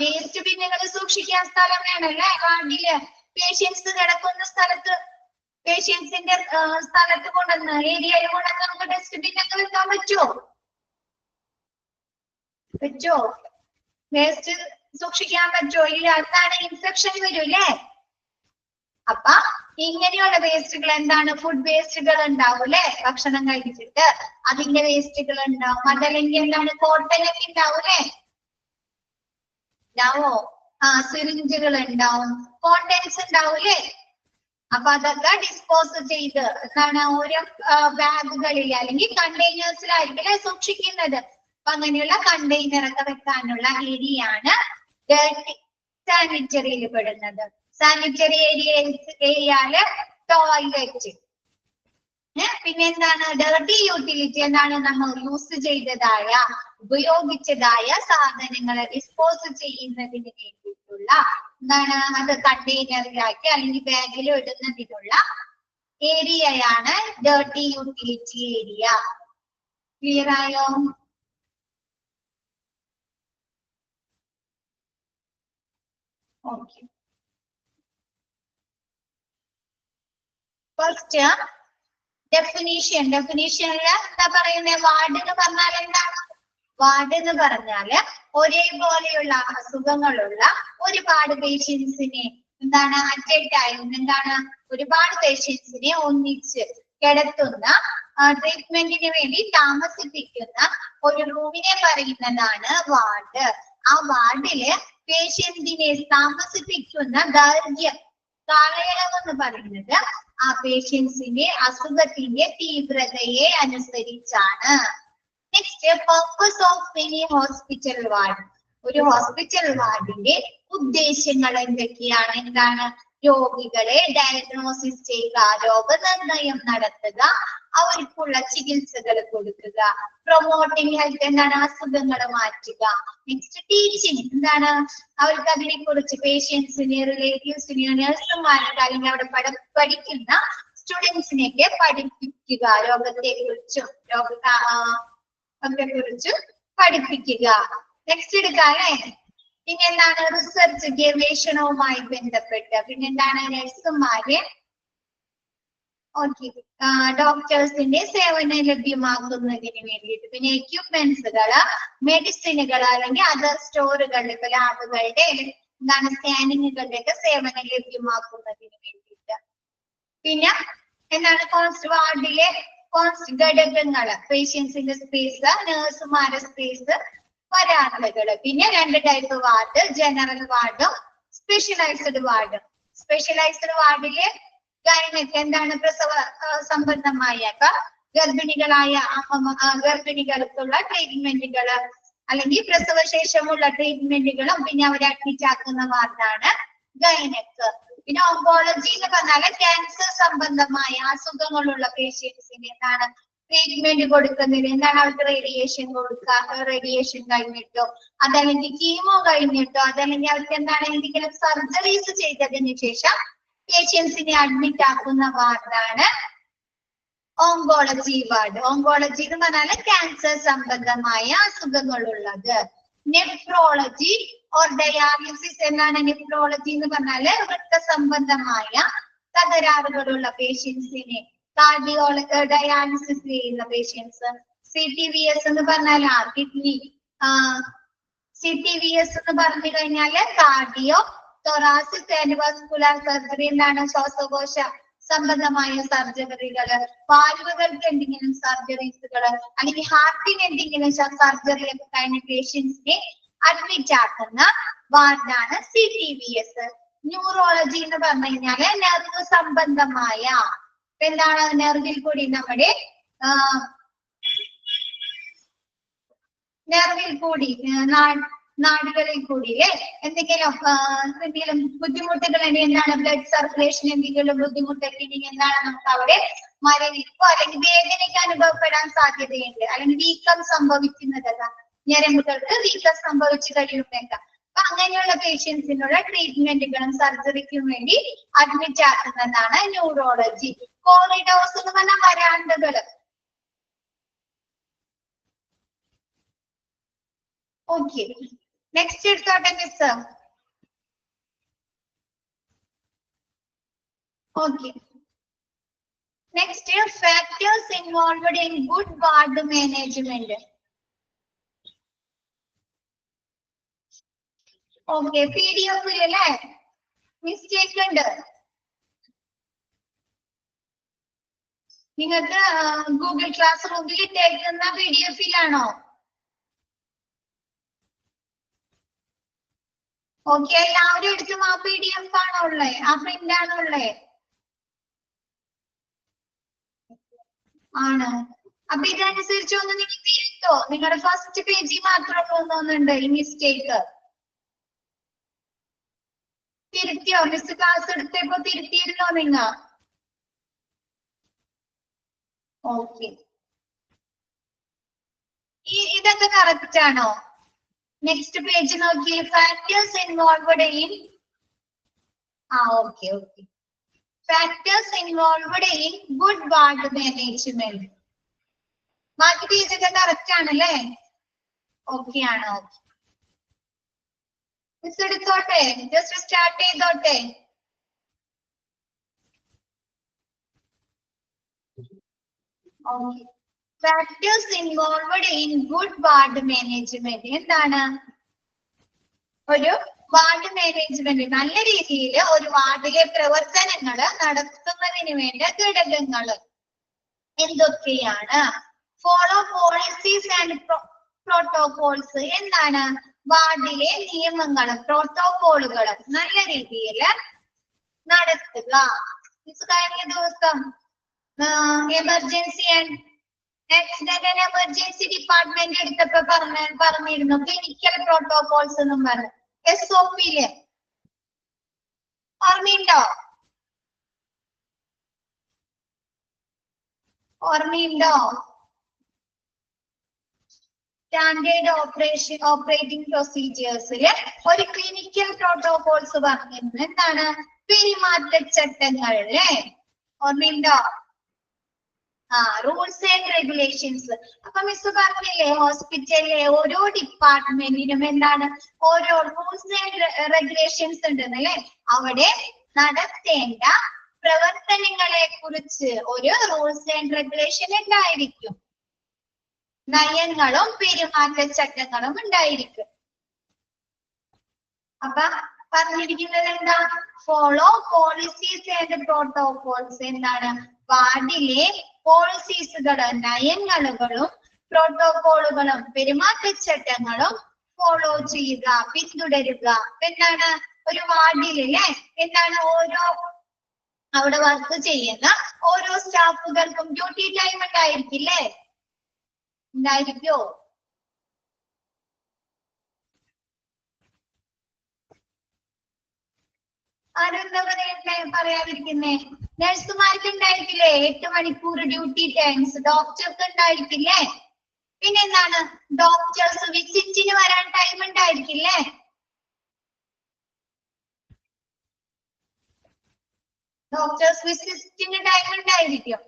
വേസ്റ്റ് ബിന്നുകൾ സൂക്ഷിക്കാൻ സ്ഥലം വേണല്ലേ വാർഡില്. പേഷ്യൻസ് കിടക്കുന്ന സ്ഥലത്ത് പേഷ്യൻസിന്റെ സ്ഥലത്ത് കൊണ്ടുവന്ന് ഏരിയയിൽ കൊണ്ടുവന്ന് നമുക്ക് ഡസ്റ്റ്ബിൻ ഒക്കെ വെക്കാൻ പറ്റുമോ? വേസ്റ്റ് സൂക്ഷിക്കാൻ പറ്റുമോ? ഇല്ല. എന്താണ് ഇൻഫെക്ഷൻ വരും അല്ലേ. അപ്പൊ ഇങ്ങനെയുള്ള വേസ്റ്റുകൾ എന്താണ് ഫുഡ് വേസ്റ്റുകൾ ഉണ്ടാവും അല്ലെ. ഭക്ഷണം കഴിച്ചിട്ട് അതിന്റെ വേസ്റ്റുകൾ ഉണ്ടാവും. അതല്ലെങ്കിൽ എന്താണ് കോട്ടൺ ഒക്കെ ഉണ്ടാവും അല്ലെ. ഉണ്ടാവോ? സിറിഞ്ചുകൾ ഉണ്ടാവും, കോട്ടൻസ് ഉണ്ടാവും അല്ലേ. അപ്പൊ അതൊക്കെ ഡിസ്പോസ് ചെയ്ത് എന്താണ് ഓരോ ബാഗുകളിൽ അല്ലെങ്കിൽ കണ്ടെയ്നേഴ്സിലായിരിക്കും അല്ലെ സൂക്ഷിക്കുന്നത്. അപ്പൊ അങ്ങനെയുള്ള കണ്ടെയ്നർ ഒക്കെ വെക്കാനുള്ള ഏരിയ ആണ് സാനിറ്ററിയിൽ പെടുന്നത്. സാനിറ്ററി ഏരിയയില് ടോയ്ലറ്റ്. പിന്നെ എന്താണ് ഡേർട്ടി യൂട്ടിലിറ്റി? എന്താണ് നമ്മൾ യൂസ് ചെയ്തതായ ഉപയോഗിച്ചതായ സാധനങ്ങളെ ഡിസ്പോസ് ചെയ്യുന്നതിന് വേണ്ടിയിട്ടുള്ള എന്താണ് അത് കണ്ടെയ്നറിലാക്കി അല്ലെങ്കിൽ ബാഗിൽ ഇടുന്നതിനുള്ള ഏരിയയാണ് ഡേർട്ടി യൂട്ടിലിറ്റി ഏരിയ. ക്ലിയർ ആയോ? ഓക്കെ. ഫസ്റ്റ് ഡെഫിനീഷനിൽ എന്താ പറയുന്നത്? വാർഡ് എന്ന് പറഞ്ഞാൽ എന്താണ്? വാർഡ് എന്ന് പറഞ്ഞാല് ഒരേപോലെയുള്ള അസുഖങ്ങളുള്ള ഒരുപാട് പേഷ്യൻസിനെ എന്താണ് അറ്റ് എ ടൈം എന്താണ് ഒരുപാട് പേഷ്യൻസിനെ ഒന്നിച്ച് കിടത്തുന്ന ട്രീറ്റ്മെന്റിന് വേണ്ടി താമസിപ്പിക്കുന്ന ഒരു റൂമിനെ പറയുന്നതാണ് വാർഡ്. ആ വാർഡില് പേഷ്യന്റിനെ താമസിപ്പിക്കുന്ന ദൈർഘ്യം കാലയളവ് എന്ന് പറയുന്നത് ആ പേഷ്യൻസിന്റെ അസുഖത്തിന്റെ തീവ്രതയെ അനുസരിച്ചാണ്. Next purpose of many hospital ward. ഒരു ഹോസ്പിറ്റൽ വാർഡിന്റെ ഉദ്ദേശങ്ങൾ എന്തൊക്കെയാണ്? എന്താണ് രോഗികളെ ഡയഗ്നോസിസ് ചെയ്യുക, രോഗനിർണയം നടത്തുക, അവർക്കുള്ള ചികിത്സകൾ കൊടുക്കുക. പ്രൊമോട്ടിംഗ് ഹെൽത്ത് എന്താണ്? അസുഖങ്ങൾ മാറ്റുക. നെക്സ്റ്റ് ടീച്ചിങ് എന്താണ്? അവർക്ക് അതിനെ കുറിച്ച് പേഷ്യൻസിനെ, റിലേറ്റീവ്സിനെയോ, നഴ്സുമാർക്ക് അല്ലെങ്കിൽ അവിടെ പഠിക്കുന്ന സ്റ്റുഡൻസിനെയൊക്കെ പഠിപ്പിക്കുക. രോഗത്തെ കുറിച്ചും കുറിച്ചും പഠിപ്പിക്കുക. നെക്സ്റ്റ് എടുക്കാല്ലേ? പിന്നെ എന്താണ്? റിസർച്ച്, ഗവേഷണവുമായി ബന്ധപ്പെട്ട്. പിന്നെ എന്താണ്? നഴ്സുമാരെ ഡോക്ടേഴ്സിന്റെ സേവനം ലഭ്യമാക്കുന്നതിന് വേണ്ടിയിട്ട്. പിന്നെ എക്യുപ്മെന്റ്സുകള്, മെഡിസിനുകൾ അല്ലെങ്കിൽ അതർ സ്റ്റോറുകളിൽ ഇപ്പൊ ലാബുകളുടെ എന്താണ് സ്കാനിങ്ങുകളുടെ ഒക്കെ സേവനം ലഭ്യമാക്കുന്നതിന് വേണ്ടിയിട്ട്. പിന്നെ എന്താണ്? വാർഡിലെ ഘടകങ്ങള്, പേഷ്യൻസിന്റെ സ്പേസ്, നഴ്സുമാരുടെ സ്പേസ്, വരാന്തകള്. പിന്നെ 2 ടൈപ്പ് വാർഡ്, ജനറൽ വാർഡും സ്പെഷ്യലൈസ്ഡ് വാർഡും. സ്പെഷ്യലൈസ്ഡ് വാർഡില് എന്താണ്? പ്രസവ സംബന്ധമായ ഗർഭിണികളായ ഗർഭിണികൾക്കുള്ള ട്രീറ്റ്മെന്റുകള് അല്ലെങ്കിൽ പ്രസവശേഷമുള്ള ട്രീറ്റ്മെന്റുകളും പിന്നെ അവരെ അഡ്മിറ്റ് ആക്കുന്ന വാർഡാണ് ഗൈനക്ക്. പിന്നെ ഓങ്കോളജി എന്ന് പറഞ്ഞാല് ക്യാൻസർ സംബന്ധമായ അസുഖങ്ങളുള്ള പേഷ്യൻസിന് എന്താണ് ട്രീറ്റ്മെന്റ് കൊടുക്കുന്നതിന് എന്താണ്? അവർക്ക് റേഡിയേഷൻ കൊടുക്കുക, റേഡിയേഷൻ കഴിഞ്ഞിട്ടോ അതല്ലെങ്കിൽ കീമോ കഴിഞ്ഞിട്ടോ അതല്ലെങ്കിൽ അവർക്ക് എന്താണ് എന്തെങ്കിലും സർജറീസ് ചെയ്തതിന് ശേഷം പേഷ്യൻസിനെ അഡ്മിറ്റ് ആക്കുന്ന വാർഡാണ് ഓങ്കോളജി വാർഡ്. ഓങ്കോളജി എന്ന് പറഞ്ഞാല് ക്യാൻസർ സംബന്ധമായ അസുഖങ്ങളുള്ളത്. നെഫ്രോളജി ഓർ ഡയാലിസിസ് എന്നാണ് നെഫ്രോളജി എന്ന് പറഞ്ഞാല് രക്തസംബന്ധമായ തകരാറുകളുള്ള പേഷ്യൻസിനെ ഡയാലിസിസ് ചെയ്യുന്ന പേഷ്യൻസ്. CTVS എന്ന് പറഞ്ഞാൽ കിഡ്നി. CTVS എന്ന് പറഞ്ഞു കഴിഞ്ഞാല് cardio thoracic and vascular surgery എന്താണ്? ശ്വാസകോശ സംബന്ധമായ സർജറികള്, വാൽവുകൾക്ക് എന്തെങ്കിലും സർജറീസുകള് അല്ലെങ്കിൽ ഹാർട്ടിന് എന്തെങ്കിലും സർജറി ഒക്കെ കഴിഞ്ഞ പേഷ്യൻസിനെ അഡ്മിറ്റ് ആക്കുന്ന വാർഡാണ് CTVS. ന്യൂറോളജി എന്ന് പറഞ്ഞു കഴിഞ്ഞാല് നെർവ് സംബന്ധമായ എന്താണ്? നെർവിൽ കൂടി നമ്മുടെ നെർവിൽ കൂടി നാടുകളിൽ കൂടി എന്തെങ്കിലും ബുദ്ധിമുട്ടുകൾ എന്താണ്? ബ്ലഡ് സർക്കുലേഷൻ എന്തെങ്കിലും ബുദ്ധിമുട്ടൊക്കെ എന്താണ്? നമുക്ക് അവിടെ മരവിപ്പോ അല്ലെങ്കിൽ വേദനയ്ക്ക് അനുഭവപ്പെടാൻ സാധ്യതയുണ്ട്. അല്ലെങ്കിൽ വീക്കം സംഭവിക്കുന്നതല്ല, ഞരമ്പുകൾക്ക് വീക്കം സംഭവിച്ചു കഴിയുന്നേക്കാം. അപ്പൊ അങ്ങനെയുള്ള പേഷ്യൻസിനുള്ള ട്രീറ്റ്മെന്റുകളും സർജറിക്കും വേണ്ടി അഡ്മിറ്റ് ആക്കുന്നതാണ് ന്യൂറോളജി. കോറിഡോർസ് എന്ന് പറഞ്ഞാൽ വരാന്തകള്. ഓക്കെ, നെക്സ്റ്റ് എടുത്തോട്ടെ miss. Okay, next factors involved in good ward management. Okay, PDF അല്ലേ? മിസ്റ്റേക്ക് ഉണ്ട്. നിങ്ങൾക്ക് ഗൂഗിൾ ക്ലാസ് റൂമിൽ ഇട്ടേക്കുന്ന PDF-ലാണോ? ഓക്കെ, എല്ലാവരും എടുത്തും ആ PDF ആണോ ഉള്ളേ? ആ പ്രിന്റ് ആണോ ഉള്ളേ? ആണ്. അപ്പൊ ഇതനുസരിച്ച് ഒന്ന് നിങ്ങൾ തിരുത്തോ? നിങ്ങളുടെ ഫസ്റ്റ് പേജിൽ മാത്രം തോന്നുന്നുണ്ട് ഈ മിസ്റ്റേക്ക്. തിരുത്തിയോ? മിസ് ക്ലാസ് എടുത്തപ്പോ തിരുത്തിയിരുന്നോ നിങ്ങൾ? ഓക്കെ, ഇതൊക്കെ കറക്റ്റ് ആണോ? നെക്സ്റ്റ് പേജ് നോക്കി. Factors involved in okay. Factors involved in good ward management. ബാക്കി പേജ് ഒക്കെ കറക്റ്റ് ആണല്ലേ? ഓക്കെ ആണ്. മിസ് എടുത്തോട്ടെ? ജസ്റ്റ് സ്റ്റാർട്ട് ചെയ്തോട്ടെ? Okay, factors involved in good ward management എന്താണ്? ഒരു വാർഡ് മാനേജ്മെന്റ് നല്ല രീതിയിൽ ഒരു വാർഡിലെ പ്രവർത്തനങ്ങൾ നടത്തുന്നതിന് വേണ്ട ഘടകങ്ങൾ എന്തൊക്കെയാണ്? Follow policies and protocols. എന്താണ്? വാർഡിലെ നിയമങ്ങളും പ്രോട്ടോകോളുകളും നല്ല രീതിയിൽ നടത്തുക. കഴിഞ്ഞ ദിവസം emergency and accident and emergency department എടുത്തപ്പോ പറഞ്ഞിരുന്നു ക്ലിനിക്കൽ പ്രോട്ടോകോൾസ് എന്നും പറഞ്ഞു. SOP-ല് ഓർമ്മയുണ്ടോ? ഓർമ്മയുണ്ടോ? സ്റ്റാൻഡേർഡ് ഓപ്പറേറ്റിംഗ് പ്രൊസീജിയേഴ്സില് ഒരു ക്ലിനിക്കൽ പ്രോട്ടോകോൾസ് പറഞ്ഞിരുന്നു. എന്താണ്? പെരുമാറ്റച്ചട്ടങ്ങൾ അല്ലേ? ഓർമ്മയുണ്ടോ? Rules and regulations. അപ്പൊ മിസ് പറഞ്ഞില്ലേ ഹോസ്പിറ്റലിലെ ഓരോ ഡിപ്പാർട്ട്മെന്റിനും എന്താണ് ഓരോ റൂൾസ് ആൻഡ് റെഗുലേഷൻസ് ഉണ്ടെന്നല്ലേ? അവിടെ നടത്തേണ്ട പ്രവർത്തനങ്ങളെ കുറിച്ച് ഒരു റൂൾസ് ആൻഡ് റെഗുലേഷൻ ഉണ്ടായിരിക്കും. നയങ്ങളും പെരുമാറ്റച്ചട്ടങ്ങളും ഉണ്ടായിരിക്കും. അപ്പൊ പറഞ്ഞിരിക്കുന്നത് എന്താ? Follow policies and protocols. എന്താണ്? വാർഡിലെ പോളിസീസുകളും നയങ്ങളും പ്രോട്ടോകോളുകളും പെരുമാറ്റച്ചട്ടങ്ങളും ഫോളോ ചെയ്യുക, പിന്തുടരുക. എന്താണ്? ഒരു വാർഡിലെ എന്താണ് ഓരോ അവിടെ വർക്ക് ചെയ്യുന്ന ഓരോ സ്റ്റാഫുകൾക്കും ഡ്യൂട്ടി ടൈം ഉണ്ടായിരിക്കില്ലേ? ഉണ്ടായിരിക്കോ? ആരെന്താ പറയാതിരിക്കുന്നേ? നഴ്സുമാർക്ക് ഉണ്ടായിരിക്കില്ലേ 8 മണിക്കൂർ ഡ്യൂട്ടി ടൈംസ്? ഡോക്ടർക്ക് ഉണ്ടായിരിക്കില്ലേ? പിന്നെ എന്താണ്? ഡോക്ടേഴ്സ് വിസിറ്റിന് വരാൻ ടൈം ഉണ്ടായിരിക്കില്ലേ? ഡോക്ടേഴ്സ് വിസിറ്റിന് ടൈം ഉണ്ടായിരിക്കും.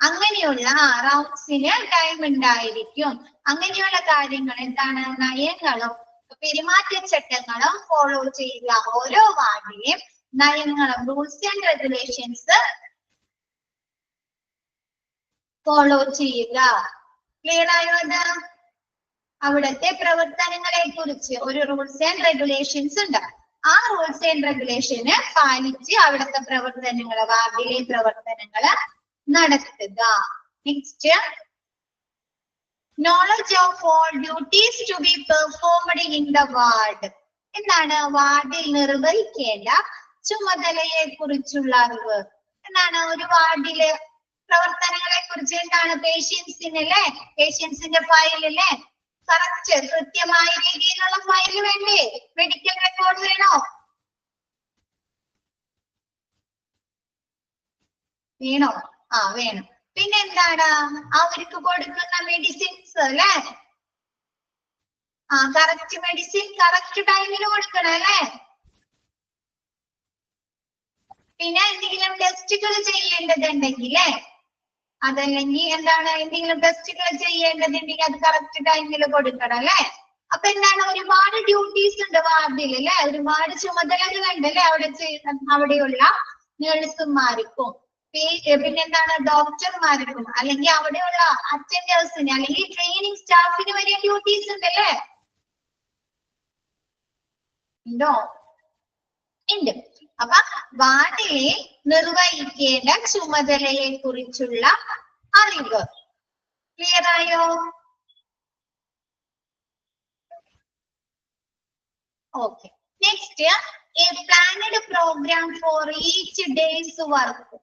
അങ്ങനെയുള്ള റൗണ്ട്സിന് ടൈം ഉണ്ടായിരിക്കും. അങ്ങനെയുള്ള കാര്യങ്ങൾ എന്താണ്? നയങ്ങളും പെരുമാറ്റച്ചട്ടങ്ങളും ഫോളോ ചെയ്യുക. ഓരോ വാർഡിലെയും നയങ്ങളും റൂൾസ് ആൻഡ് റെഗുലേഷൻസ് ഫോളോ ചെയ്യുക. ക്ലിയർ ആയോ? അത് അവിടുത്തെ പ്രവർത്തനങ്ങളെ കുറിച്ച് ഒരു റൂൾസ് ആൻഡ് റെഗുലേഷൻസ് ഉണ്ട്. ആ റൂൾസ് ആൻഡ് റെഗുലേഷന് പാലിച്ച് അവിടുത്തെ പ്രവർത്തനങ്ങള് വാർഡിലെ പ്രവർത്തനങ്ങള് നടത്തുക. Next, knowledge of all duties to be performed in the ward. എന്താണ്? വാർഡിൽ നിർവഹിക്കേണ്ട ചുമതലയെ കുറിച്ചുള്ള അറിവ്. എന്താണ്? ഒരു വാർഡിലെ പ്രവർത്തനങ്ങളെ കുറിച്ച് എന്താണ്? പേഷ്യൻസിനല്ലേ, പേഷ്യൻസിന്റെ ഫയലില്ലേ കറക്റ്റ് കൃത്യമായ രീതിയിലുള്ള ഫയൽ വേണ്ടേ? മെഡിക്കൽ റെക്കോർഡ് വേണോ? വേണോ? വേണം. പിന്നെ എന്താണ്? അവർക്ക് കൊടുക്കുന്ന മെഡിസിൻസ് അല്ലേ? കറക്റ്റ് മെഡിസിൻ കറക്റ്റ് ടൈമിന് കൊടുക്കണം അല്ലേ? പിന്നെ എന്തെങ്കിലും ടെസ്റ്റുകൾ ചെയ്യേണ്ടതുണ്ടെങ്കിലേ, അതല്ലെങ്കിൽ എന്താണ് എന്തെങ്കിലും ടെസ്റ്റുകൾ ചെയ്യേണ്ടതുണ്ടെങ്കിൽ അത് കറക്റ്റ് ടൈമിൽ കൊടുക്കണം അല്ലേ? അപ്പൊ എന്താണ്? ഒരുപാട് ഡ്യൂട്ടീസ് ഉണ്ട് വാർഡിൽ അല്ലെ? ഒരുപാട് ചുമതലകൾ ഉണ്ട് അല്ലെ? അവിടെയുള്ള നഴ്സുമാർക്കും പിന്നെന്താണ് ഡോക്ടർമാർക്കും അല്ലെങ്കിൽ അവിടെയുള്ള അറ്റൻഡേഴ്സിന് അല്ലെങ്കിൽ ട്രെയിനിങ് സ്റ്റാഫിന് വരെ ഡ്യൂട്ടീസ് ഉണ്ടല്ലേ? ഉണ്ടോ? ഉണ്ട്. അപ്പൊ വാർഡിലെ നിർവഹിക്കേണ്ട ചുമതലയെ കുറിച്ചുള്ള അറിവ്. ക്ലിയർ ആയോ? Okay. Next, a planned program for each day's work.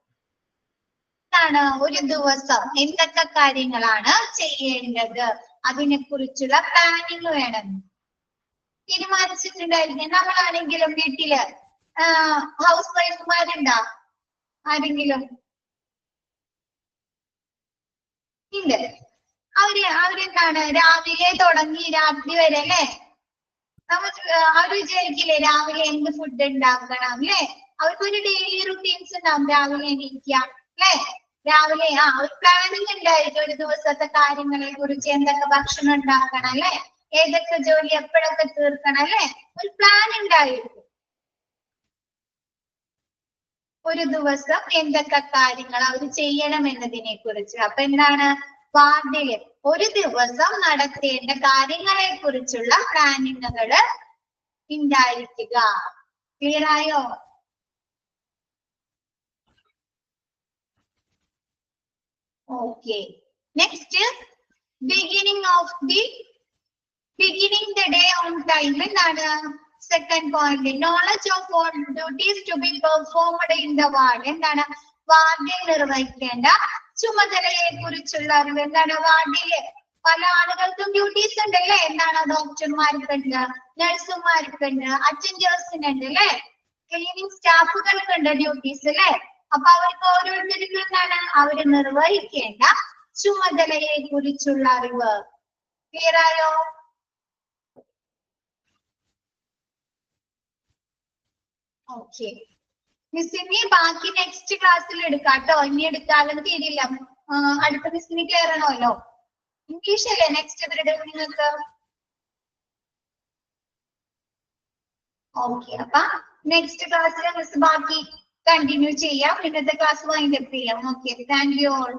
ാണ് ഒരു ദിവസം എന്തൊക്കെ കാര്യങ്ങളാണ് ചെയ്യേണ്ടത്, അതിനെ കുറിച്ചുള്ള പ്ലാനിങ് വേണം. തീരുമാനിച്ചിട്ടുണ്ടായിരിക്കും. നമ്മളാണെങ്കിലും വീട്ടില് ഹൗസ് വൈഫുമാരുണ്ടോ? ആരെങ്കിലും ഉണ്ട്. അവരെന്താണ് രാവിലെ തുടങ്ങി രാത്രി വരെ അല്ലേ? അവർ വിചാരിക്കില്ലേ രാവിലെ എന്ത് ഫുഡ് ഉണ്ടാക്കണം അല്ലേ? അവർക്കൊരു ഡെയിലി റുട്ടീൻസ് ഉണ്ടാവും. രാവിലെ എണീക്കുക അല്ലേ? രാവിലെ ഒരു പ്ലാനിങ് ഉണ്ടായിരിക്കും. ഒരു ദിവസത്തെ കാര്യങ്ങളെ കുറിച്ച് എന്തൊക്കെ ഭക്ഷണം ഉണ്ടാക്കണം അല്ലെ? ഏതൊക്കെ ജോലി എപ്പോഴൊക്കെ തീർക്കണം അല്ലെ? ഒരു പ്ലാൻ ഉണ്ടായിരിക്കും. ഒരു ദിവസം എന്തൊക്കെ കാര്യങ്ങൾ അവർ ചെയ്യണം എന്നതിനെ കുറിച്ച്. അപ്പൊ എന്താണ്? വാർഡില് ഒരു ദിവസം നടത്തേണ്ട കാര്യങ്ങളെ കുറിച്ചുള്ള പ്ലാനിങ്ങുകള് ഉണ്ടായിരിക്കുക. ക്ലിയർ ആയോ? Okay. Next, beginning the day on time. എന്താണ്? Second point, knowledge of all duties to be performed in the ward. എന്താണ്? വാർഡിൽ നിർവഹിക്കേണ്ട ചുമതലയെ കുറിച്ചുള്ള അറിവ്. എന്താണ്? വാർഡിലെ പല ആളുകൾക്കും ഡ്യൂട്ടീസ് ഉണ്ട് അല്ലേ? എന്താണ്? ഡോക്ടർമാർക്കുണ്ട്, നഴ്സുമാർക്കുണ്ട്, അറ്റൻഡേഴ്സിനുണ്ട് അല്ലേ? ക്ലീനിങ് സ്റ്റാഫുകൾക്കുണ്ട് ഡ്യൂട്ടീസ് അല്ലേ? അപ്പൊ അവർക്ക് ഓരോരുത്തർക്കും എന്താണ് അവര് നിർവഹിക്കേണ്ട ചുമതലയെ കുറിച്ചുള്ള അറിവ്. ക്ലിയർ ആയോ? ഓക്കെ മിസ് ഇനി ബാക്കി നെക്സ്റ്റ് ക്ലാസ്സിൽ എടുക്കാം കേട്ടോ. ഇനി എടുക്കാതെ തീരില്ല. അടുത്ത മിസ്സിന് കയറണമല്ലോ. ഇംഗ്ലീഷ് അല്ലേ നെക്സ്റ്റ് പീരീഡ് നിങ്ങൾക്ക്? ഓക്കെ അപ്പൊ നെക്സ്റ്റ് ക്ലാസ്സിൽ മിസ് ബാക്കി കണ്ടിന്യൂ ചെയ്യാം. ഇന്നത്തെ ക്ലാസ് വൈൻഡപ്പ് ചെയ്യാം. Okay thank you all.